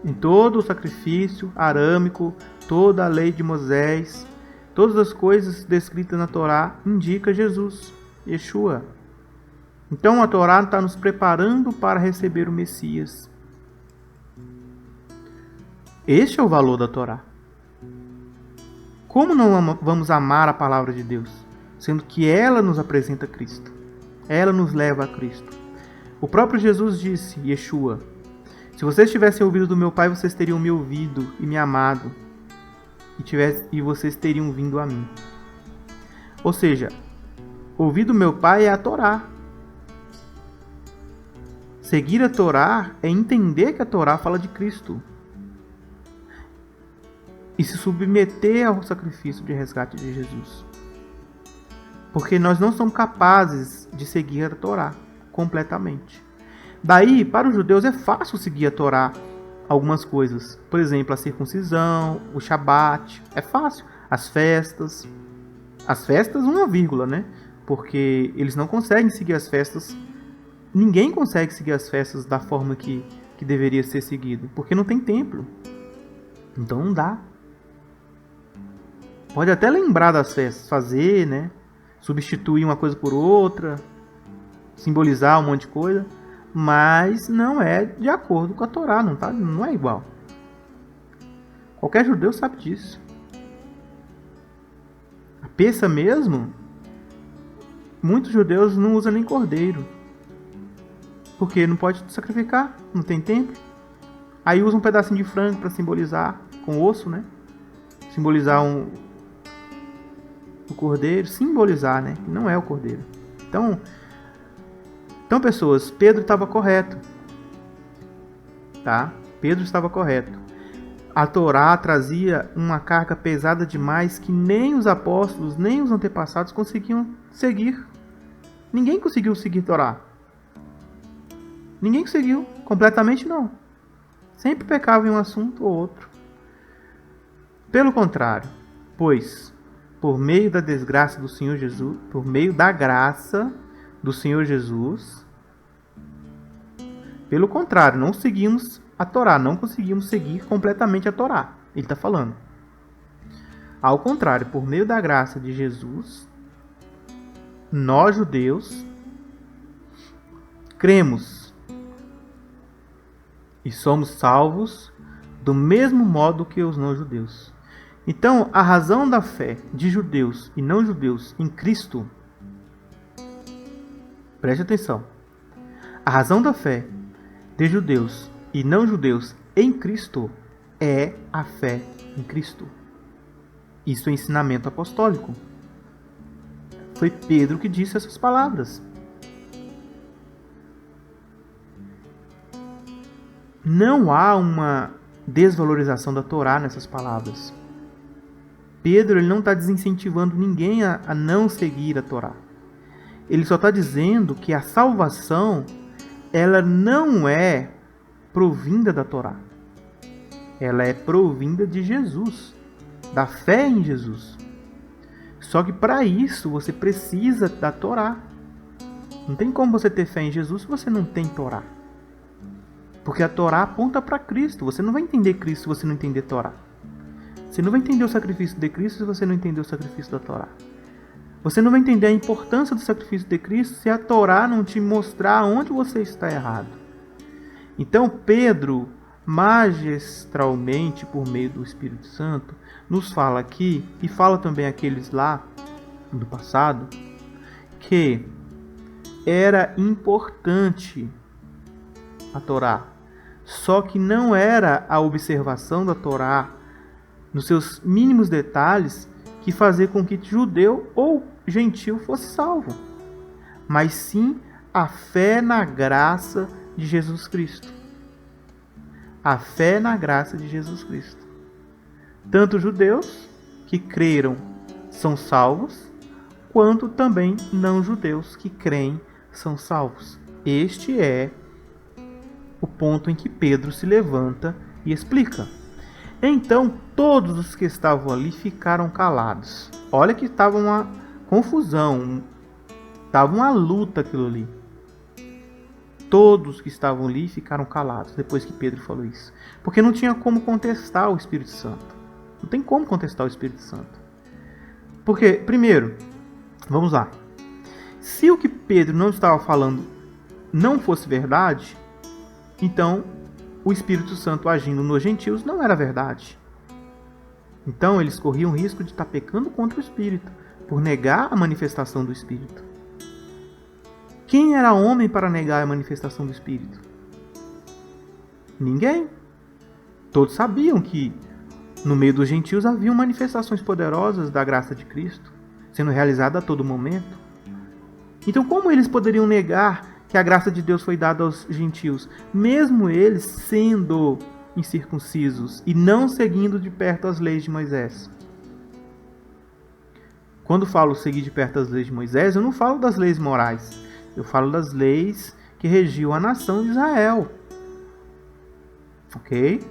Em todo o sacrifício arâmico, toda a lei de Moisés, todas as coisas descritas na Torá indicam Jesus, Yeshua. Então a Torá está nos preparando para receber o Messias. Este é o valor da Torá. Como não vamos amar a palavra de Deus, sendo que ela nos apresenta Cristo? Ela nos leva a Cristo. O próprio Jesus disse, Yeshua, se vocês tivessem ouvido do meu Pai, vocês teriam me ouvido e me amado, e vocês teriam vindo a mim. Ou seja, ouvir do meu Pai é a Torá. Seguir a Torá é entender que a Torá fala de Cristo. E se submeter ao sacrifício de resgate de Jesus. Porque nós não somos capazes de seguir a Torá completamente. Daí, para os judeus é fácil seguir a Torá algumas coisas. Por exemplo, a circuncisão, o Shabat. É fácil. As festas, uma vírgula, né? Porque eles não conseguem seguir as festas. Ninguém consegue seguir as festas da forma que deveria ser seguido. Porque não tem templo. Então não dá. Pode até lembrar das festas, fazer, né? Substituir uma coisa por outra, simbolizar um monte de coisa, mas não é de acordo com a Torá, não é igual. Qualquer judeu sabe disso. A peça mesmo muitos judeus não usam nem cordeiro, porque não pode sacrificar, não tem tempo. Aí usa um pedacinho de frango para simbolizar, com osso, né? Simbolizar o cordeiro, simbolizar, né? Não é o cordeiro. Então pessoas, Pedro estava correto, tá? Pedro estava correto. A Torá trazia uma carga pesada demais que nem os apóstolos, nem os antepassados conseguiam seguir. Ninguém conseguiu seguir a Torá. Ninguém conseguiu, completamente não. Sempre pecava em um assunto ou outro. Pelo contrário, pois, por meio da desgraça do Senhor Jesus, por meio da graça do Senhor Jesus, pelo contrário, não seguimos a Torá, não conseguimos seguir completamente a Torá. Ele está falando. Ao contrário, por meio da graça de Jesus, nós judeus cremos e somos salvos do mesmo modo que os não-judeus. Então, a razão da fé de judeus e não-judeus em Cristo, preste atenção, a razão da fé de judeus e não-judeus em Cristo é a fé em Cristo. Isso é ensinamento apostólico. Foi Pedro que disse essas palavras. Não há uma desvalorização da Torá nessas palavras. Pedro ele não está desincentivando ninguém a não seguir a Torá. Ele só está dizendo que a salvação ela não é provinda da Torá. Ela é provinda de Jesus, da fé em Jesus. Só que para isso você precisa da Torá. Não tem como você ter fé em Jesus se você não tem Torá. Porque a Torá aponta para Cristo. Você não vai entender Cristo se você não entender Torá. Você não vai entender o sacrifício de Cristo se você não entender o sacrifício da Torá. Você não vai entender a importância do sacrifício de Cristo se a Torá não te mostrar onde você está errado. Então Pedro, magistralmente, por meio do Espírito Santo, nos fala aqui, e fala também aqueles lá do passado, que era importante a Torá, só que não era a observação da Torá nos seus mínimos detalhes que fazia com que judeu ou gentil fosse salvo, mas sim a fé na graça de Jesus Cristo. A fé na graça de Jesus Cristo. Tanto judeus que creram são salvos, quanto também não judeus que creem são salvos. Este é o ponto em que Pedro se levanta e explica. Então todos os que estavam ali ficaram calados. Olha que estava uma confusão, estava uma luta aquilo ali. Todos que estavam ali ficaram calados depois que Pedro falou isso. Porque não tinha como contestar o Espírito Santo. Não tem como contestar o Espírito Santo. Porque, primeiro, vamos lá. Se o que Pedro não estava falando não fosse verdade, então o Espírito Santo agindo nos gentios não era verdade. Então eles corriam o risco de estar pecando contra o Espírito, por negar a manifestação do Espírito. Quem era homem para negar a manifestação do Espírito? Ninguém. Todos sabiam que no meio dos gentios haviam manifestações poderosas da graça de Cristo, sendo realizada a todo momento. Então como eles poderiam negar que a graça de Deus foi dada aos gentios, mesmo eles sendo incircuncisos e não seguindo de perto as leis de Moisés? Quando falo seguir de perto as leis de Moisés, eu não falo das leis morais, eu falo das leis que regiam a nação de Israel. Ok?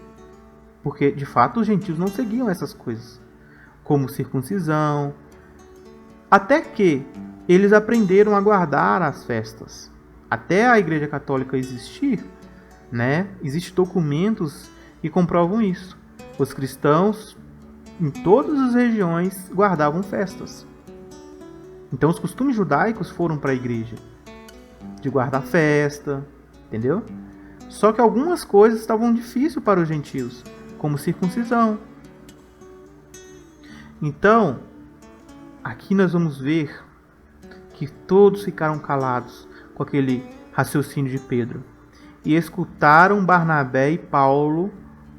Porque, de fato, os gentios não seguiam essas coisas, como circuncisão, até que eles aprenderam a guardar as festas. Até a Igreja Católica existir, né, existem documentos que comprovam isso. Os cristãos, em todas as regiões, guardavam festas. Então, os costumes judaicos foram para a igreja, de guardar festa, entendeu? Só que algumas coisas estavam difíceis para os gentios, como circuncisão. Então, aqui nós vamos ver que todos ficaram calados com aquele raciocínio de Pedro e escutaram Barnabé e Paulo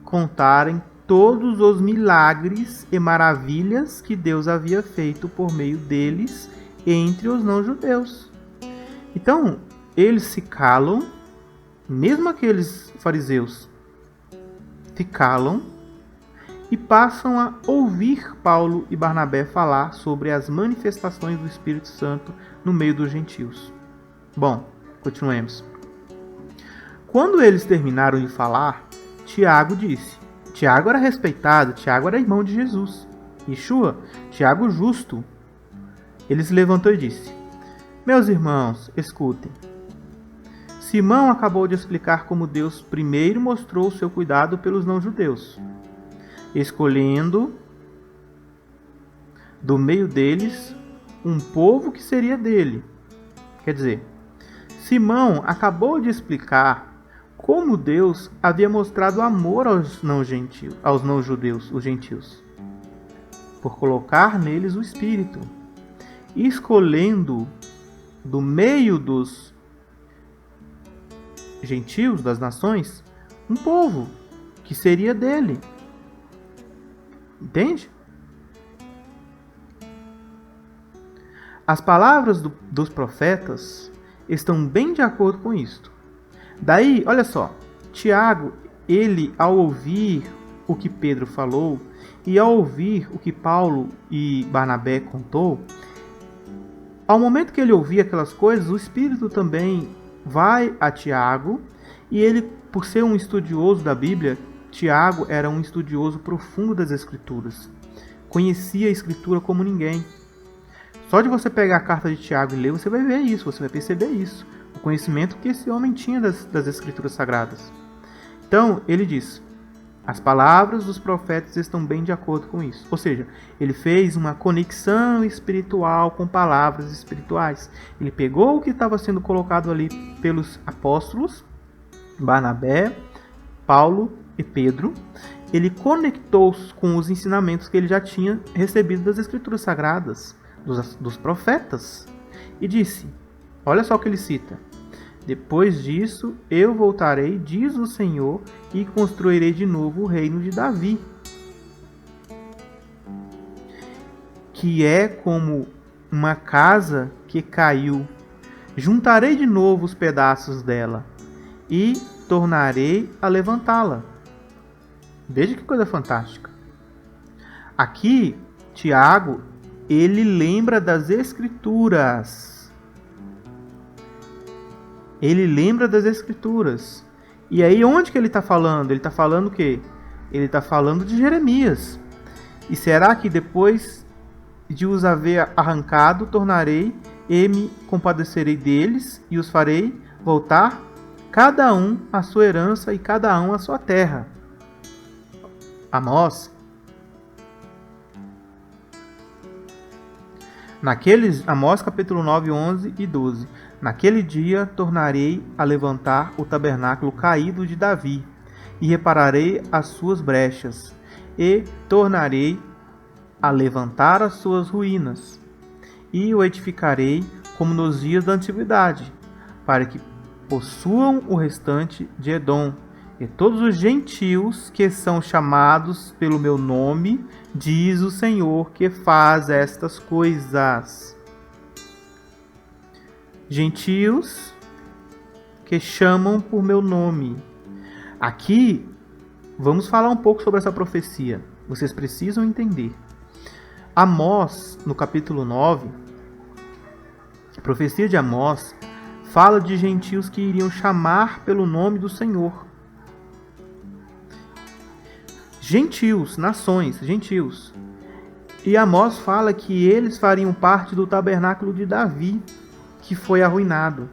contarem todos os milagres e maravilhas que Deus havia feito por meio deles entre os não-judeus. Então, eles se calam, mesmo aqueles fariseus se calam e passam a ouvir Paulo e Barnabé falar sobre as manifestações do Espírito Santo no meio dos gentios. Bom, continuemos. Quando eles terminaram de falar, Tiago disse. Tiago era respeitado, Tiago era irmão de Jesus. Yeshua, Tiago justo. Ele se levantou e disse: Meus irmãos, escutem. Simão acabou de explicar como Deus primeiro mostrou o seu cuidado pelos não-judeus, escolhendo do meio deles um povo que seria dele. Quer dizer, Simão acabou de explicar como Deus havia mostrado amor aos não-judeus, os gentios, por colocar neles o Espírito, escolhendo do meio dos gentios, das nações, um povo que seria dele. Entende? As palavras dos profetas estão bem de acordo com isto. Daí, olha só, Tiago, ele ao ouvir o que Pedro falou e ao ouvir o que Paulo e Barnabé contou, ao momento que ele ouvia aquelas coisas, o Espírito também vai a Tiago, e ele, por ser um estudioso da Bíblia, Tiago era um estudioso profundo das Escrituras. Conhecia a Escritura como ninguém. Só de você pegar a carta de Tiago e ler, você vai ver isso, você vai perceber isso. O conhecimento que esse homem tinha das Escrituras Sagradas. Então, ele diz: as palavras dos profetas estão bem de acordo com isso. Ou seja, ele fez uma conexão espiritual com palavras espirituais. Ele pegou o que estava sendo colocado ali pelos apóstolos, Barnabé, Paulo e Pedro. Ele conectou com os ensinamentos que ele já tinha recebido das Escrituras Sagradas, dos profetas. E disse, olha só o que ele cita: depois disso, eu voltarei, diz o Senhor, e construirei de novo o reino de Davi, que é como uma casa que caiu. Juntarei de novo os pedaços dela e tornarei a levantá-la. Veja que coisa fantástica. Aqui, Tiago, ele lembra das Escrituras. Ele lembra das Escrituras. E aí, onde que ele está falando? Ele está falando o quê? Ele está falando de Jeremias. E será que depois de os haver arrancado, tornarei e me compadecerei deles e os farei voltar, cada um a sua herança e cada um a sua terra? Amós. Amós capítulo 9, 11 e 12. Naquele dia tornarei a levantar o tabernáculo caído de Davi, e repararei as suas brechas, e tornarei a levantar as suas ruínas, e o edificarei como nos dias da antiguidade, para que possuam o restante de Edom, e todos os gentios que são chamados pelo meu nome, diz o Senhor que faz estas coisas. Gentios que chamam por meu nome. Aqui, vamos falar um pouco sobre essa profecia. Vocês precisam entender. Amós, no capítulo 9, a profecia de Amós fala de gentios que iriam chamar pelo nome do Senhor. Gentios, nações, gentios. E Amós fala que eles fariam parte do tabernáculo de Davi, que foi arruinado.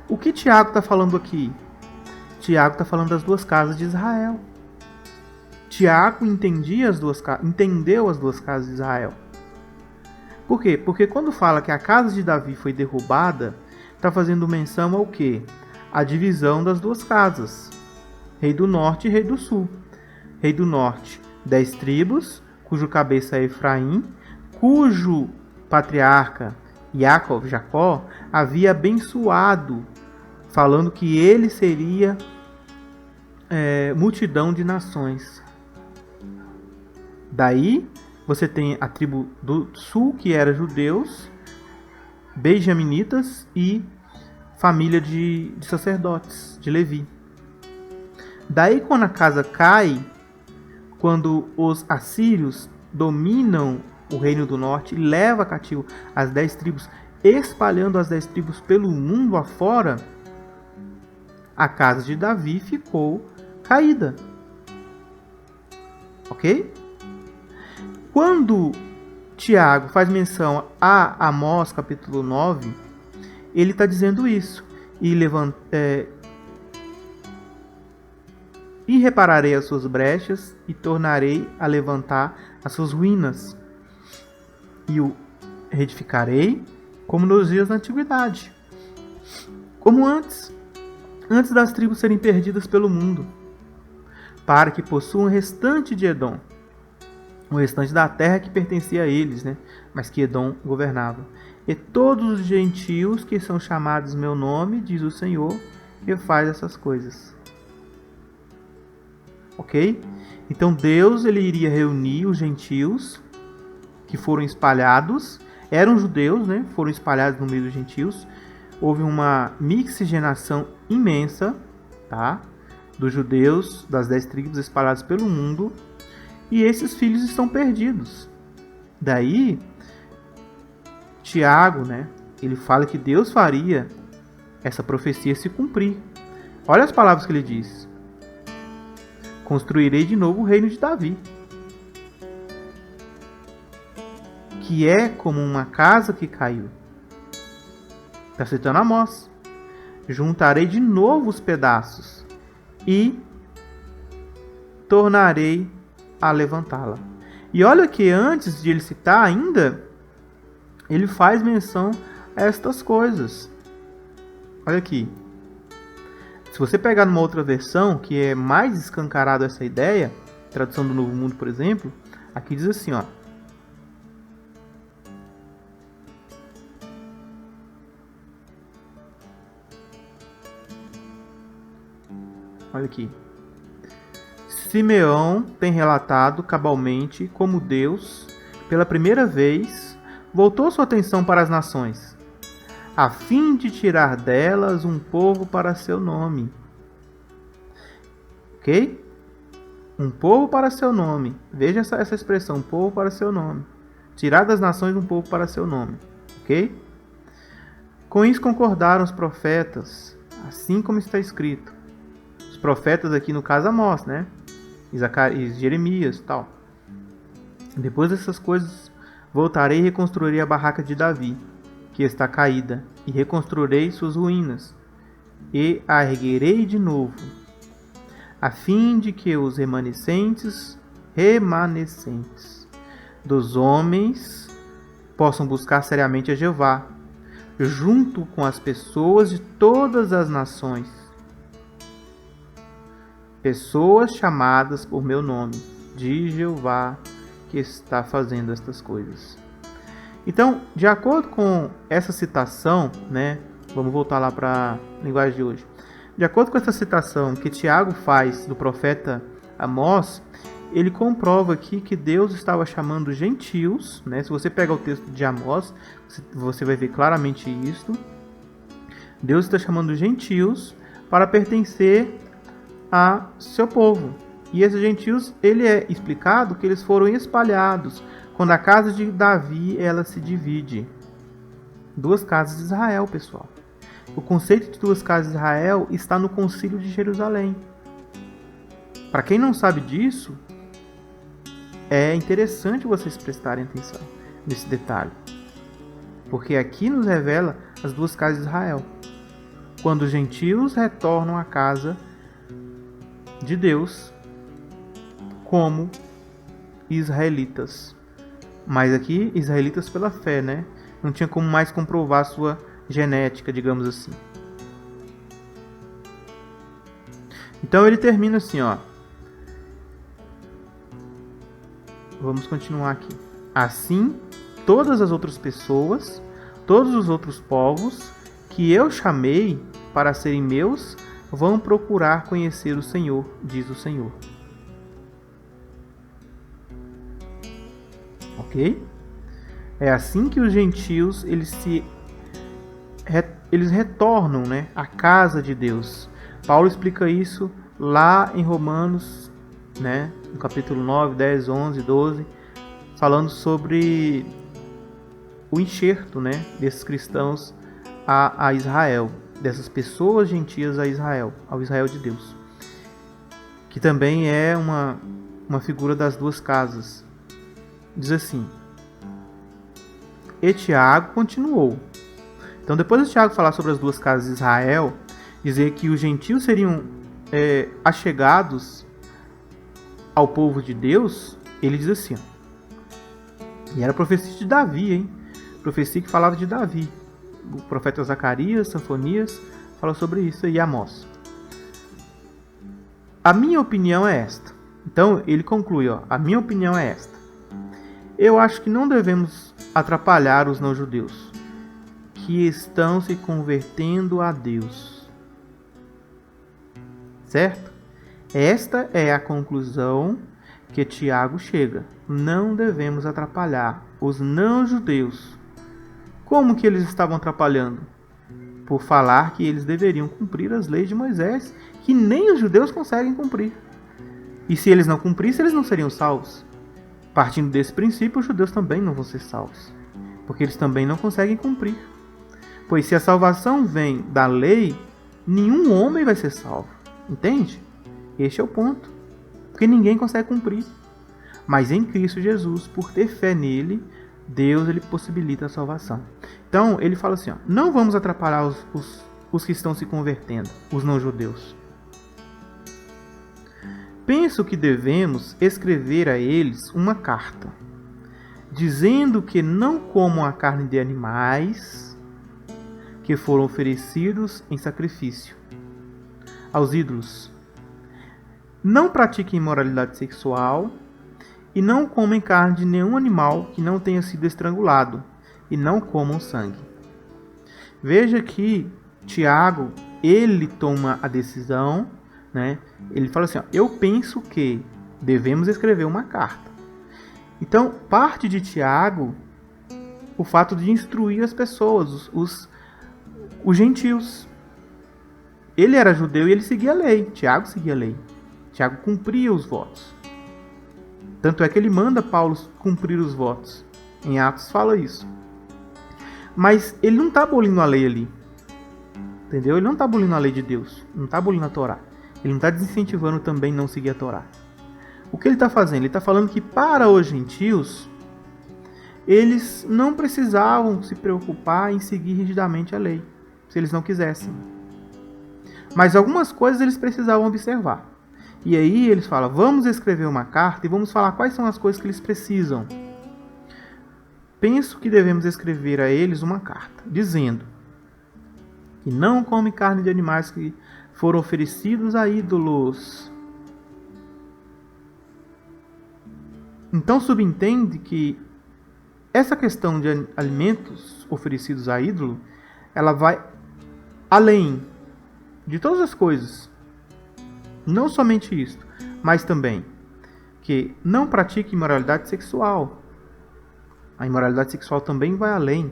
O que Tiago está falando aqui? Tiago está falando das duas casas de Israel. Tiago entendeu as duas casas de Israel. Por quê? Porque quando fala que a casa de Davi foi derrubada, está fazendo menção ao quê? A divisão das duas casas. Rei do norte e rei do sul. Rei do norte, 10 tribos, cujo cabeça é Efraim, cujo patriarca Jacó, havia abençoado, falando que ele seria multidão de nações. Daí você tem a tribo do sul, que era judeus, benjaminitas e família de sacerdotes, de Levi. Daí quando a casa cai, quando os assírios dominam o reino do norte e levam cativo as 10 tribos, espalhando as 10 tribos pelo mundo afora, a casa de Davi ficou caída. Ok? Quando Tiago faz menção a Amós capítulo 9, ele está dizendo isso. E repararei as suas brechas e tornarei a levantar as suas ruínas. E o reedificarei como nos dias da antiguidade. Como antes das tribos serem perdidas pelo mundo, para que possuam o restante de Edom, o restante da terra que pertencia a eles, né? Mas que Edom governava. E todos os gentios que são chamados meu nome, diz o Senhor, que faz essas coisas. Ok? Então Deus ele iria reunir os gentios que foram espalhados, eram judeus, né? Foram espalhados no meio dos gentios. Houve uma mixigenação imensa, tá? Dos judeus, das 10 tribos espalhados pelo mundo, e esses filhos estão perdidos. Daí, Tiago, né? Ele fala que Deus faria essa profecia se cumprir. Olha as palavras que ele diz: construirei de novo o reino de Davi, que é como uma casa que caiu. Está citando Amós. Juntarei de novo os pedaços e tornarei a levantá-la. E olha que antes de ele citar ainda, ele faz menção a estas coisas. Olha aqui. Se você pegar numa outra versão, que é mais escancarado essa ideia, tradução do Novo Mundo, por exemplo, aqui diz assim, ó. Olha aqui. Simeão tem relatado cabalmente como Deus, pela primeira vez, voltou sua atenção para as nações, a fim de tirar delas um povo para seu nome. Ok? Um povo para seu nome. Veja essa expressão, um povo para seu nome. Tirar das nações um povo para seu nome. Ok? Com isso concordaram os profetas, assim como está escrito. Os profetas aqui no caso Amós, né? Zacarias, Jeremias e tal. Depois dessas coisas, voltarei e reconstruirei a barraca de Davi, que está caída, e reconstruirei suas ruínas, e a erguerei de novo, a fim de que os remanescentes dos homens possam buscar seriamente a Jeová, junto com as pessoas de todas as nações, pessoas chamadas por meu nome, diz Jeová, que está fazendo estas coisas. Então, de acordo com essa citação, né, vamos voltar lá para a linguagem de hoje. De acordo com essa citação que Tiago faz do profeta Amós, ele comprova aqui que Deus estava chamando gentios, né? Se você pegar o texto de Amós, você vai ver claramente isso. Deus está chamando gentios para pertencer a seu povo. E esses gentios, ele é explicado que eles foram espalhados quando a casa de Davi ela se divide. Duas casas de Israel, pessoal. O conceito de duas casas de Israel está no Concílio de Jerusalém. Para quem não sabe disso, é interessante vocês prestarem atenção nesse detalhe. Porque aqui nos revela as duas casas de Israel. Quando os gentios retornam à casa de Deus como israelitas. Mas aqui, israelitas pela fé, né? Não tinha como mais comprovar sua genética, digamos assim. Então ele termina assim, ó. Vamos continuar aqui. Assim, todas as outras pessoas, todos os outros povos que eu chamei para serem meus vão procurar conhecer o Senhor, diz o Senhor. Ok? É assim que os gentios eles retornam, né, à casa de Deus. Paulo explica isso lá em Romanos, né, no capítulo 9, 10, 11, 12, falando sobre o enxerto, né, desses cristãos a Israel, dessas pessoas gentias a Israel, ao Israel de Deus, que também é uma figura das duas casas. Diz assim: e Tiago continuou. Então, depois de Tiago falar sobre as duas casas de Israel, dizer que os gentios seriam achegados ao povo de Deus, ele diz assim, e era profecia de Davi, hein? Profecia que falava de Davi. O profeta Zacarias, Sofonias, fala sobre isso aí, Amós. A minha opinião é esta. Então, ele conclui, a minha opinião é esta. Eu acho que não devemos atrapalhar os não-judeus que estão se convertendo a Deus. Certo? Esta é a conclusão que Tiago chega. Não devemos atrapalhar os não-judeus. Como que eles estavam atrapalhando? Por falar que eles deveriam cumprir as leis de Moisés, que nem os judeus conseguem cumprir. E se eles não cumprissem, eles não seriam salvos. Partindo desse princípio, os judeus também não vão ser salvos, porque eles também não conseguem cumprir. Pois se a salvação vem da lei, nenhum homem vai ser salvo. Entende? Este é o ponto. Porque ninguém consegue cumprir. Mas em Cristo Jesus, por ter fé nele, Deus ele possibilita a salvação. Então, ele fala assim, não vamos atrapalhar os que estão se convertendo, os não-judeus. Penso que devemos escrever a eles uma carta, dizendo que não comam a carne de animais que foram oferecidos em sacrifício aos ídolos, não pratiquem imoralidade sexual e não comem carne de nenhum animal que não tenha sido estrangulado, e não comam sangue. Veja que Tiago, ele toma a decisão, né? Ele fala assim, eu penso que devemos escrever uma carta. Então, parte de Tiago o fato de instruir as pessoas, os gentios. Ele era judeu e ele seguia a lei. Tiago seguia a lei. Tiago cumpria os votos. Tanto é que ele manda Paulo cumprir os votos. Em Atos fala isso. Mas ele não está abolindo a lei ali. Entendeu? Ele não está abolindo a lei de Deus. Não está abolindo a Torá. Ele não está desincentivando também não seguir a Torá. O que ele está fazendo? Ele está falando que para os gentios, eles não precisavam se preocupar em seguir rigidamente a lei, se eles não quisessem. Mas algumas coisas eles precisavam observar. E aí eles falam, vamos escrever uma carta e vamos falar quais são as coisas que eles precisam. Penso que devemos escrever a eles uma carta, dizendo que não come carne de animais que foram oferecidos a ídolos. Então subentende que essa questão de alimentos oferecidos a ídolo, ela vai além de todas as coisas. Não somente isso, mas também que não pratique imoralidade sexual. A imoralidade sexual também vai além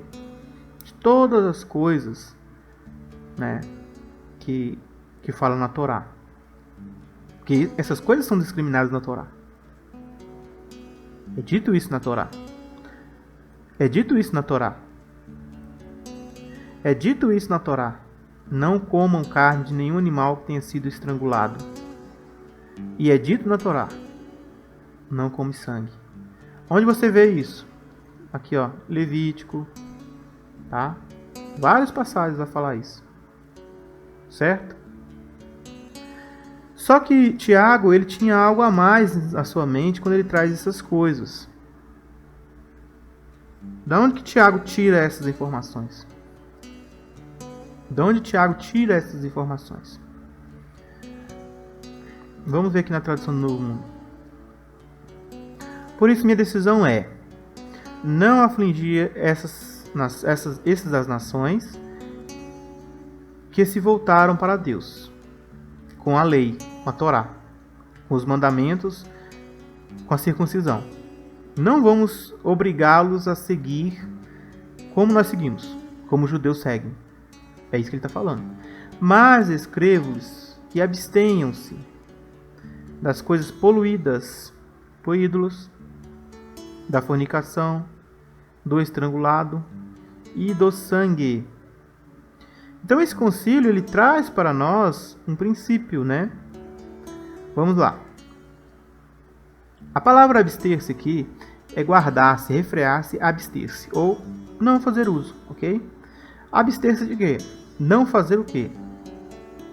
de todas as coisas, né, que fala na Torá. Porque essas coisas são discriminadas na Torá. É dito isso na Torá. É dito isso na Torá. É dito isso na Torá. Não comam carne de nenhum animal que tenha sido estrangulado. E é dito na Torá. Não come sangue. Onde você vê isso? Aqui, ó, Levítico, tá? Vários passagens vai falar isso. Certo? Só que Tiago, ele tinha algo a mais na sua mente quando ele traz essas coisas. Da onde que Tiago tira essas informações? De onde Tiago tira essas informações? Vamos ver aqui na tradução do Novo Mundo. Por isso minha decisão é não afligir essas esses das nações que se voltaram para Deus, com a lei, com a Torá, com os mandamentos, com a circuncisão. Não vamos obrigá-los a seguir como nós seguimos, como os judeus seguem. É isso que ele está falando. Mas escrevo-lhes que abstenham-se das coisas poluídas por ídolos, da fornicação, do estrangulado e do sangue. Então esse concílio ele traz para nós um princípio, né? Vamos lá. A palavra abster-se aqui é guardar-se, refrear-se, abster-se ou não fazer uso, ok? Abster-se de quê? Não fazer o quê?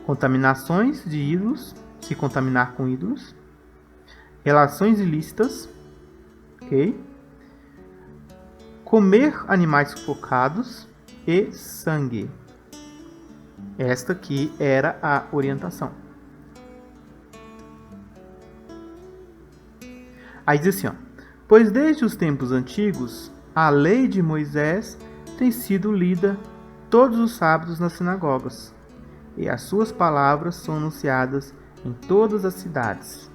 Contaminações de ídolos, se contaminar com ídolos, relações ilícitas, ok? Comer animais sufocados e sangue. Esta aqui era a orientação. Aí diz assim, ó, pois desde os tempos antigos, a lei de Moisés tem sido lida todos os sábados nas sinagogas, e as suas palavras são anunciadas em todas as cidades.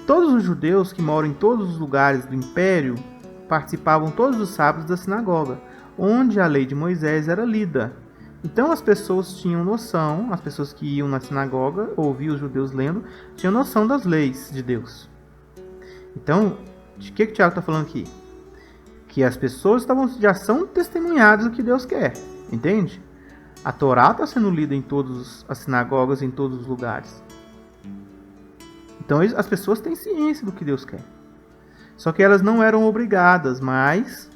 Todos os judeus que moram em todos os lugares do império participavam todos os sábados da sinagoga, onde a lei de Moisés era lida. Então as pessoas tinham noção, as pessoas que iam na sinagoga, ouviam os judeus lendo, tinham noção das leis de Deus. Então, de que o Tiago está falando aqui? Que as pessoas já são testemunhadas do que Deus quer, entende? A Torá está sendo lida em todas as sinagogas, em todos os lugares. Então as pessoas têm ciência do que Deus quer. Só que elas não eram obrigadas, mas,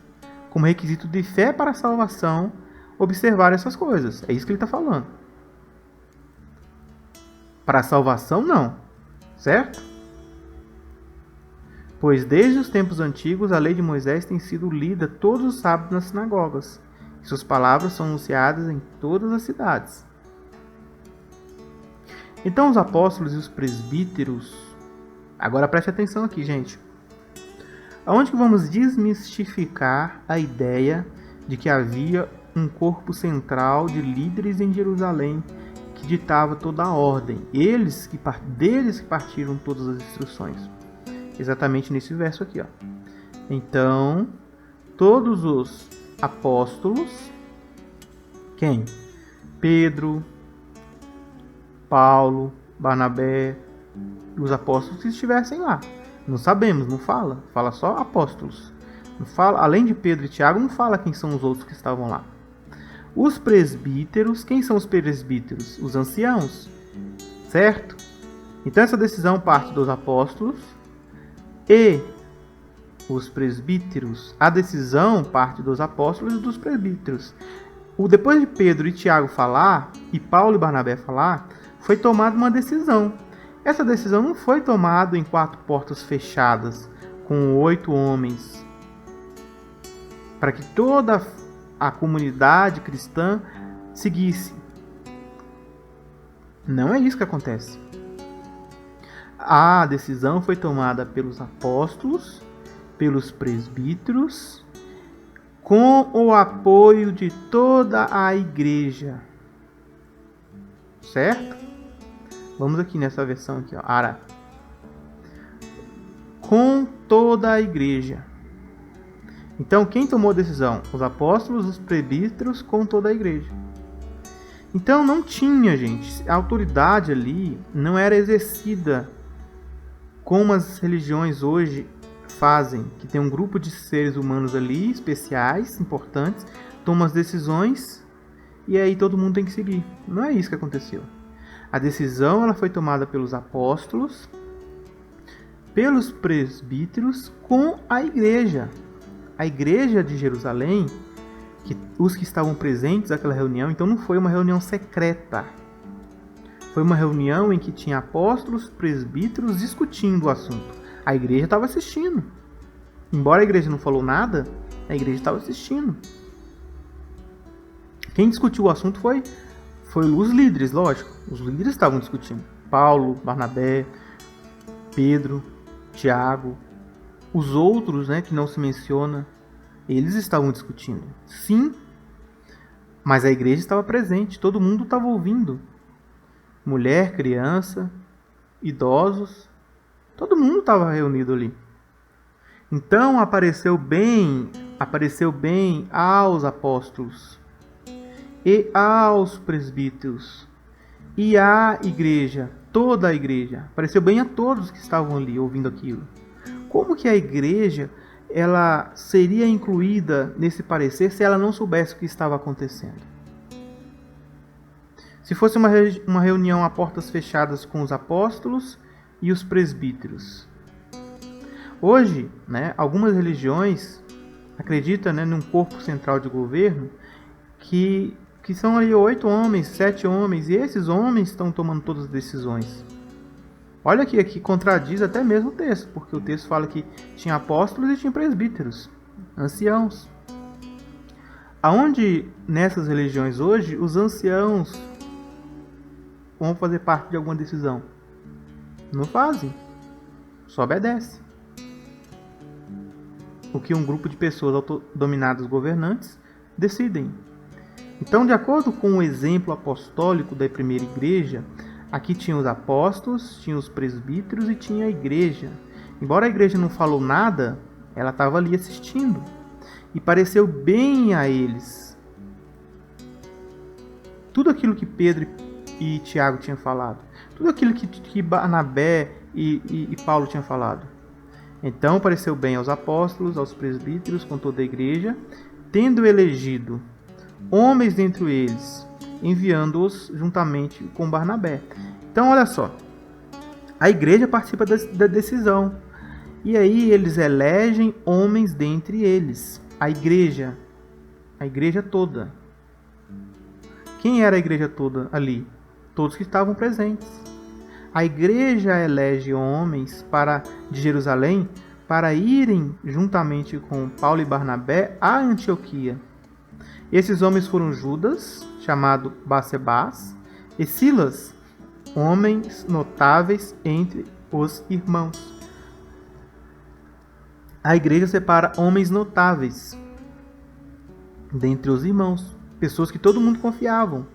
como requisito de fé para a salvação, observar essas coisas. É isso que ele está falando. Para a salvação, não. Certo? Pois desde os tempos antigos a lei de Moisés tem sido lida todos os sábados nas sinagogas. E suas palavras são anunciadas em todas as cidades. Então os apóstolos e os presbíteros... Agora preste atenção aqui, gente. Aonde que vamos desmistificar a ideia de que havia um corpo central de líderes em Jerusalém que ditava toda a ordem. Deles que partiram todas as instruções. Exatamente nesse verso aqui, ó. Então, todos os apóstolos, quem? Pedro, Paulo, Barnabé, os apóstolos que estivessem lá. Não sabemos, não fala. Fala só apóstolos. Não fala, além de Pedro e Tiago, não fala quem são os outros que estavam lá. Os presbíteros, quem são os presbíteros? Os anciãos, certo? Então essa decisão parte dos apóstolos e os presbíteros. A decisão parte dos apóstolos e dos presbíteros. Depois de Pedro e Tiago falar, e Paulo e Barnabé falar, foi tomada uma decisão. Essa decisão não foi tomada em 4 portas fechadas, com 8 homens, para que toda a comunidade cristã seguisse. Não é isso que acontece. A decisão foi tomada pelos apóstolos, pelos presbíteros, com o apoio de toda a igreja. Certo? Vamos aqui nessa versão aqui, ó, Ara. Com toda a igreja. Então, quem tomou a decisão? Os apóstolos, os presbíteros, com toda a igreja. Então, não tinha, gente, a autoridade ali não era exercida como as religiões hoje fazem, que tem um grupo de seres humanos ali, especiais, importantes, tomam as decisões e aí todo mundo tem que seguir. Não é isso que aconteceu. A decisão ela foi tomada pelos apóstolos, pelos presbíteros, com a igreja. A igreja de Jerusalém, os que estavam presentes naquela reunião, então não foi uma reunião secreta. Foi uma reunião em que tinha apóstolos, presbíteros discutindo o assunto. A igreja estava assistindo. Embora a igreja não falou nada, a igreja estava assistindo. Quem discutiu o assunto foi os líderes, lógico. Os líderes estavam discutindo. Paulo, Barnabé, Pedro, Tiago. Os outros, né, que não se menciona, Eles estavam discutindo. Sim, mas a igreja estava presente, todo mundo estava ouvindo. Mulher, criança, idosos, todo mundo estava reunido ali. Então apareceu bem aos apóstolos e aos presbíteros e à igreja, toda a igreja. Apareceu bem a todos que estavam ali ouvindo aquilo. Como que a igreja ela seria incluída nesse parecer se ela não soubesse o que estava acontecendo? Se fosse uma reunião a portas fechadas com os apóstolos e os presbíteros. Hoje, algumas religiões acreditam num corpo central de governo que são ali 8 homens, 7 homens, e esses homens estão tomando todas as decisões. Olha aqui contradiz até mesmo o texto, porque o texto fala que tinha apóstolos e tinha presbíteros, anciãos. Aonde nessas religiões hoje os anciãos vão fazer parte de alguma decisão? Não fazem, só obedecem. O que um grupo de pessoas autodominadas governantes decidem. Então, de acordo com o exemplo apostólico da primeira igreja, aqui tinha os apóstolos, tinha os presbíteros e tinha a igreja. Embora a igreja não falou nada, ela estava ali assistindo. E pareceu bem a eles tudo aquilo que Pedro e Tiago tinham falado. Tudo aquilo que Barnabé e Paulo tinham falado. Então pareceu bem aos apóstolos, aos presbíteros, com toda a igreja, tendo elegido homens dentre eles, enviando-os juntamente com Barnabé. Então, olha só, a igreja participa da decisão. E aí eles elegem homens dentre eles. A igreja toda. Quem era a igreja toda ali? Todos que estavam presentes. A igreja elege homens de Jerusalém para irem juntamente com Paulo e Barnabé a Antioquia. Esses homens foram Judas, chamado Barsabás, e Silas, homens notáveis entre os irmãos. A igreja separa homens notáveis dentre os irmãos, pessoas que todo mundo confiavam,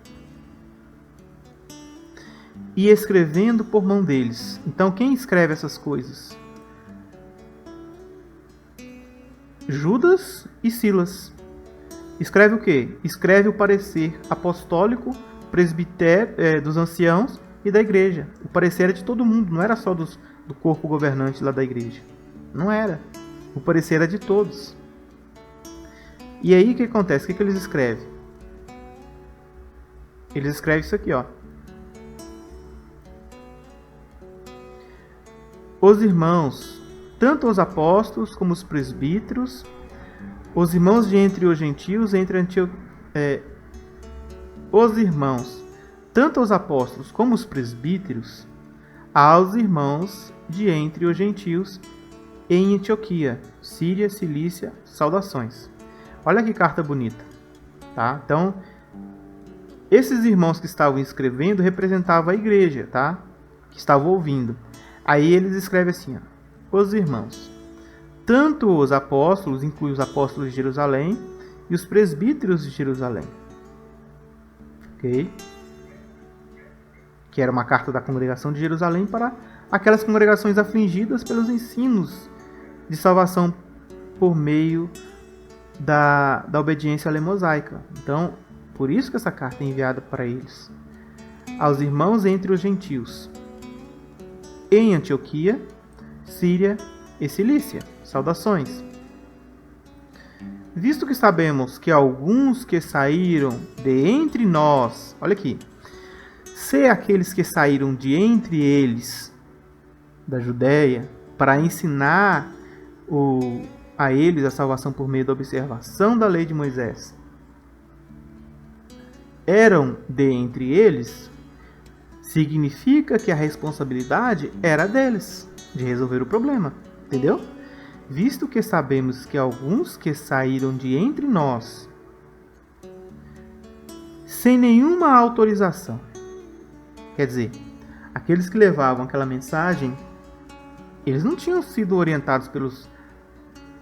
e escrevendo por mão deles. Então, quem escreve essas coisas? Judas e Silas. Escreve o quê? Escreve o parecer apostólico, presbitério, dos anciãos e da igreja. O parecer era de todo mundo, não era só do corpo governante lá da igreja. Não era. O parecer era de todos. E aí o que acontece? O que eles escrevem? Eles escrevem isso aqui, ó. Os irmãos, tanto os apóstolos como os presbíteros, os irmãos de entre os gentios, os irmãos, tanto os apóstolos como os presbíteros, aos irmãos de entre os gentios em Antioquia, Síria, Cilícia, saudações. Olha que carta bonita, tá? Então, esses irmãos que estavam escrevendo representavam a igreja, tá? Que estavam ouvindo. Aí eles escrevem assim, ó, os irmãos, tanto os apóstolos, inclui os apóstolos de Jerusalém e os presbíteros de Jerusalém. Ok? Que era uma carta da congregação de Jerusalém para aquelas congregações afligidas pelos ensinos de salvação por meio da obediência à lei mosaica. Então, por isso que essa carta é enviada para eles. Aos irmãos entre os gentios, em Antioquia, Síria e Cilícia. Saudações. Visto que sabemos que alguns que saíram de entre nós, olha aqui, se aqueles que saíram de entre eles, da Judéia, para ensinar a eles a salvação por meio da observação da lei de Moisés, eram de entre eles, significa que a responsabilidade era deles, de resolver o problema, entendeu? Visto que sabemos que alguns que saíram de entre nós, sem nenhuma autorização, quer dizer, aqueles que levavam aquela mensagem, eles não tinham sido orientados pelos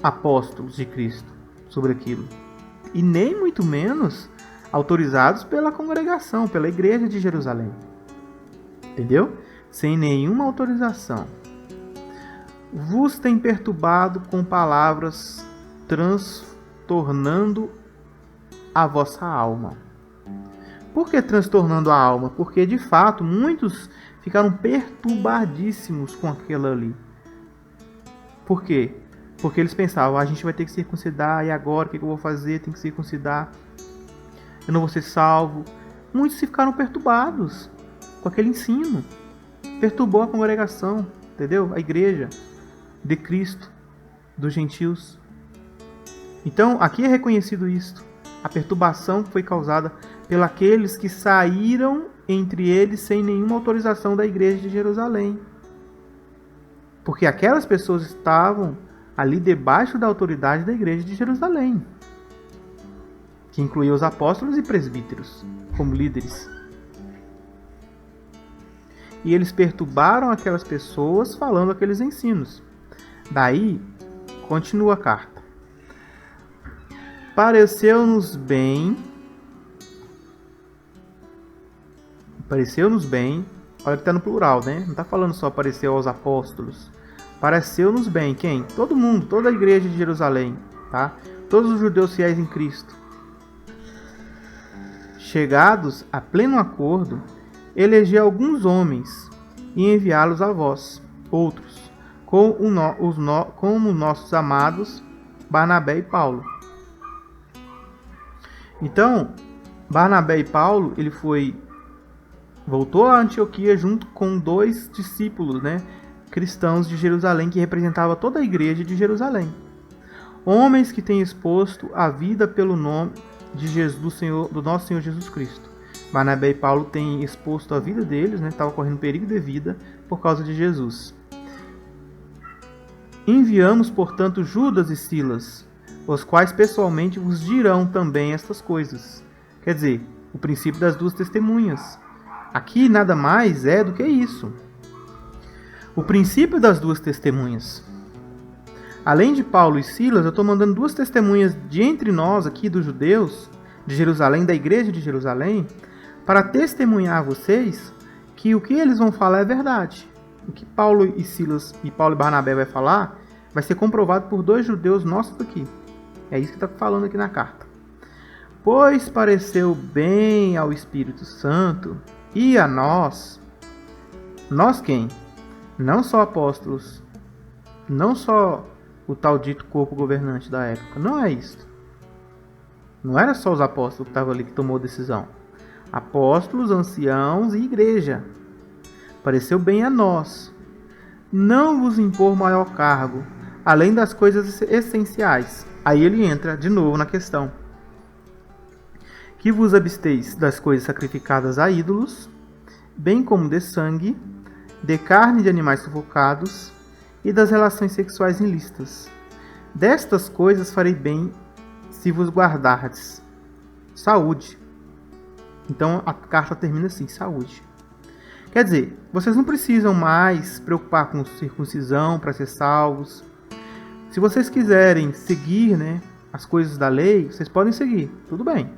apóstolos de Cristo. sobre aquilo. E nem muito menos autorizados pela congregação, pela igreja de Jerusalém. Entendeu? Sem nenhuma autorização. Vos tem perturbado com palavras, transtornando a vossa alma. Por que transtornando a alma? Porque, de fato, muitos ficaram perturbadíssimos com aquilo ali. Por quê? Porque eles pensavam, a gente vai ter que circuncidar, e agora o que eu vou fazer? Tem que circuncidar, eu não vou ser salvo. Muitos ficaram perturbados com aquele ensino. Perturbou a congregação, entendeu? A igreja de Cristo, dos gentios. Então, aqui é reconhecido isto. A perturbação que foi causada pelos que saíram entre eles sem nenhuma autorização da igreja de Jerusalém. Porque aquelas pessoas estavam ali debaixo da autoridade da igreja de Jerusalém, que incluía os apóstolos e presbíteros como líderes. E eles perturbaram aquelas pessoas falando aqueles ensinos. Daí, continua a carta. Pareceu-nos bem, olha que está no plural, né? Não está falando só pareceu aos apóstolos. Pareceu-nos bem, quem? Todo mundo, toda a igreja de Jerusalém, tá? Todos os judeus fiéis em Cristo. Chegados a pleno acordo, eleger alguns homens e enviá-los a vós, outros, como nossos amados Barnabé e Paulo. Então, Barnabé e Paulo, voltou a Antioquia junto com 2 discípulos, né, cristãos de Jerusalém, que representava toda a igreja de Jerusalém. Homens que têm exposto a vida pelo nome de Jesus, do nosso Senhor Jesus Cristo. Barnabé e Paulo têm exposto a vida deles, né, estavam correndo perigo de vida por causa de Jesus. Enviamos, portanto, Judas e Silas, os quais pessoalmente vos dirão também estas coisas. Quer dizer, o princípio das 2 testemunhas. Aqui nada mais é do que isso. O princípio das 2 testemunhas. Além de Paulo e Silas, eu estou mandando 2 testemunhas de entre nós aqui, dos judeus, de Jerusalém, da igreja de Jerusalém, para testemunhar a vocês que o que eles vão falar é verdade. O que Paulo e Barnabé vai falar vai ser comprovado por 2 judeus nossos aqui. É isso que está falando aqui na carta. Pois pareceu bem ao Espírito Santo e a nós. Nós quem? Não só apóstolos, não só o tal dito corpo governante da época. Não é isso. Não era só os apóstolos que estavam ali que tomou decisão. Apóstolos, anciãos e igreja. Pareceu bem a nós. Não vos impor maior cargo, além das coisas essenciais. Aí ele entra de novo na questão. Que vos absteis das coisas sacrificadas a ídolos, bem como de sangue, de carne de animais sufocados e das relações sexuais ilícitas. Destas coisas farei bem se vos guardardes. Saúde. Então a carta termina assim, saúde. Quer dizer, vocês não precisam mais se preocupar com circuncisão para ser salvos. Se vocês quiserem seguir, né, as coisas da lei, vocês podem seguir, tudo bem.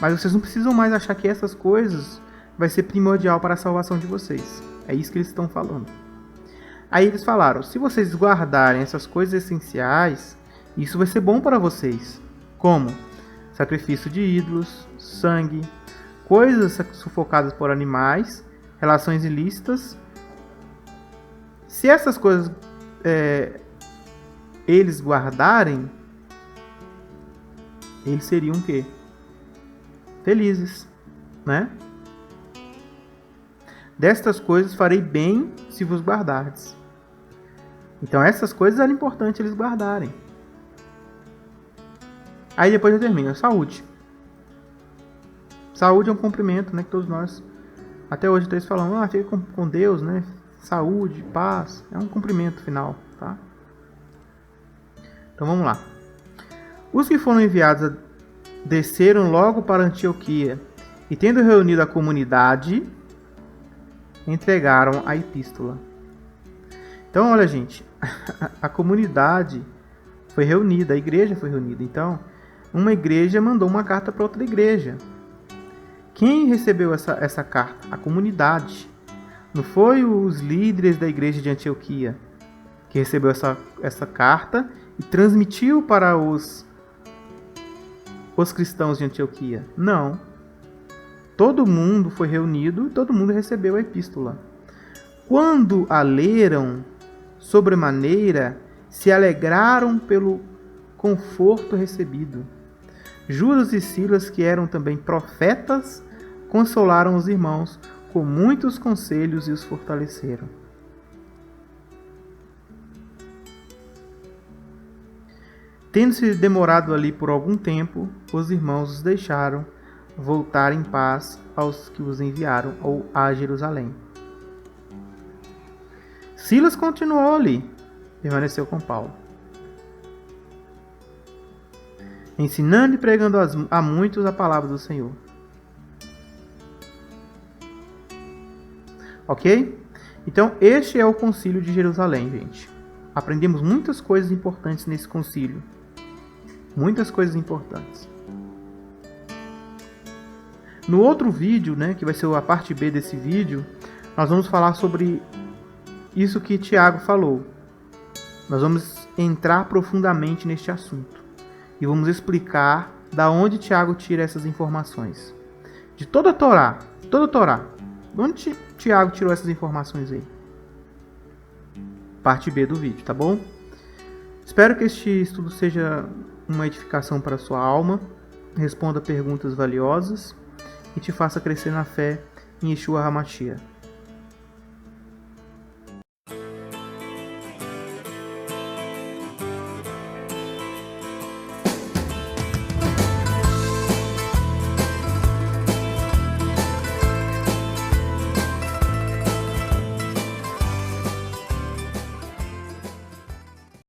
Mas vocês não precisam mais achar que essas coisas vai ser primordial para a salvação de vocês. É isso que eles estão falando. Aí eles falaram, se vocês guardarem essas coisas essenciais, isso vai ser bom para vocês. Como? Sacrifício de ídolos, sangue, coisas sufocadas por animais, relações ilícitas. Se essas coisas eles guardarem, eles seriam o quê? Felizes, né? Destas coisas farei bem se vos guardardes. Então essas coisas eram importantes eles guardarem. Aí depois eu termino. Saúde. Saúde é um cumprimento, né, que todos nós até hoje eles falam, fica com Deus, né? Saúde, paz, é um cumprimento final, tá? Então vamos lá. Os que foram enviados desceram logo para Antioquia e, tendo reunido a comunidade, entregaram a epístola. Então, olha, gente, a comunidade foi reunida, a igreja foi reunida. Então, uma igreja mandou uma carta para outra igreja. Quem recebeu essa carta? A comunidade. Não foi os líderes da igreja de Antioquia que recebeu essa carta e transmitiu para os cristãos de Antioquia. Não. Todo mundo foi reunido e todo mundo recebeu a epístola. Quando a leram, sobremaneira, se alegraram pelo conforto recebido. Judas e Silas, que eram também profetas, consolaram os irmãos com muitos conselhos e os fortaleceram. Tendo-se demorado ali por algum tempo, os irmãos os deixaram voltar em paz aos que os enviaram a Jerusalém. Silas continuou ali, permaneceu com Paulo, ensinando e pregando a muitos a palavra do Senhor. Ok? Então, este é o concílio de Jerusalém, gente. Aprendemos muitas coisas importantes nesse concílio. Muitas coisas importantes. No outro vídeo, né, que vai ser a parte B desse vídeo, nós vamos falar sobre isso que Tiago falou. Nós vamos entrar profundamente neste assunto. E vamos explicar da onde Tiago tira essas informações. De toda a Torá. Toda a Torá. De onde Tiago tirou essas informações aí? Parte B do vídeo, tá bom? Espero que este estudo seja uma edificação para a sua alma, responda perguntas valiosas e te faça crescer na fé em Yeshua HaMashiach.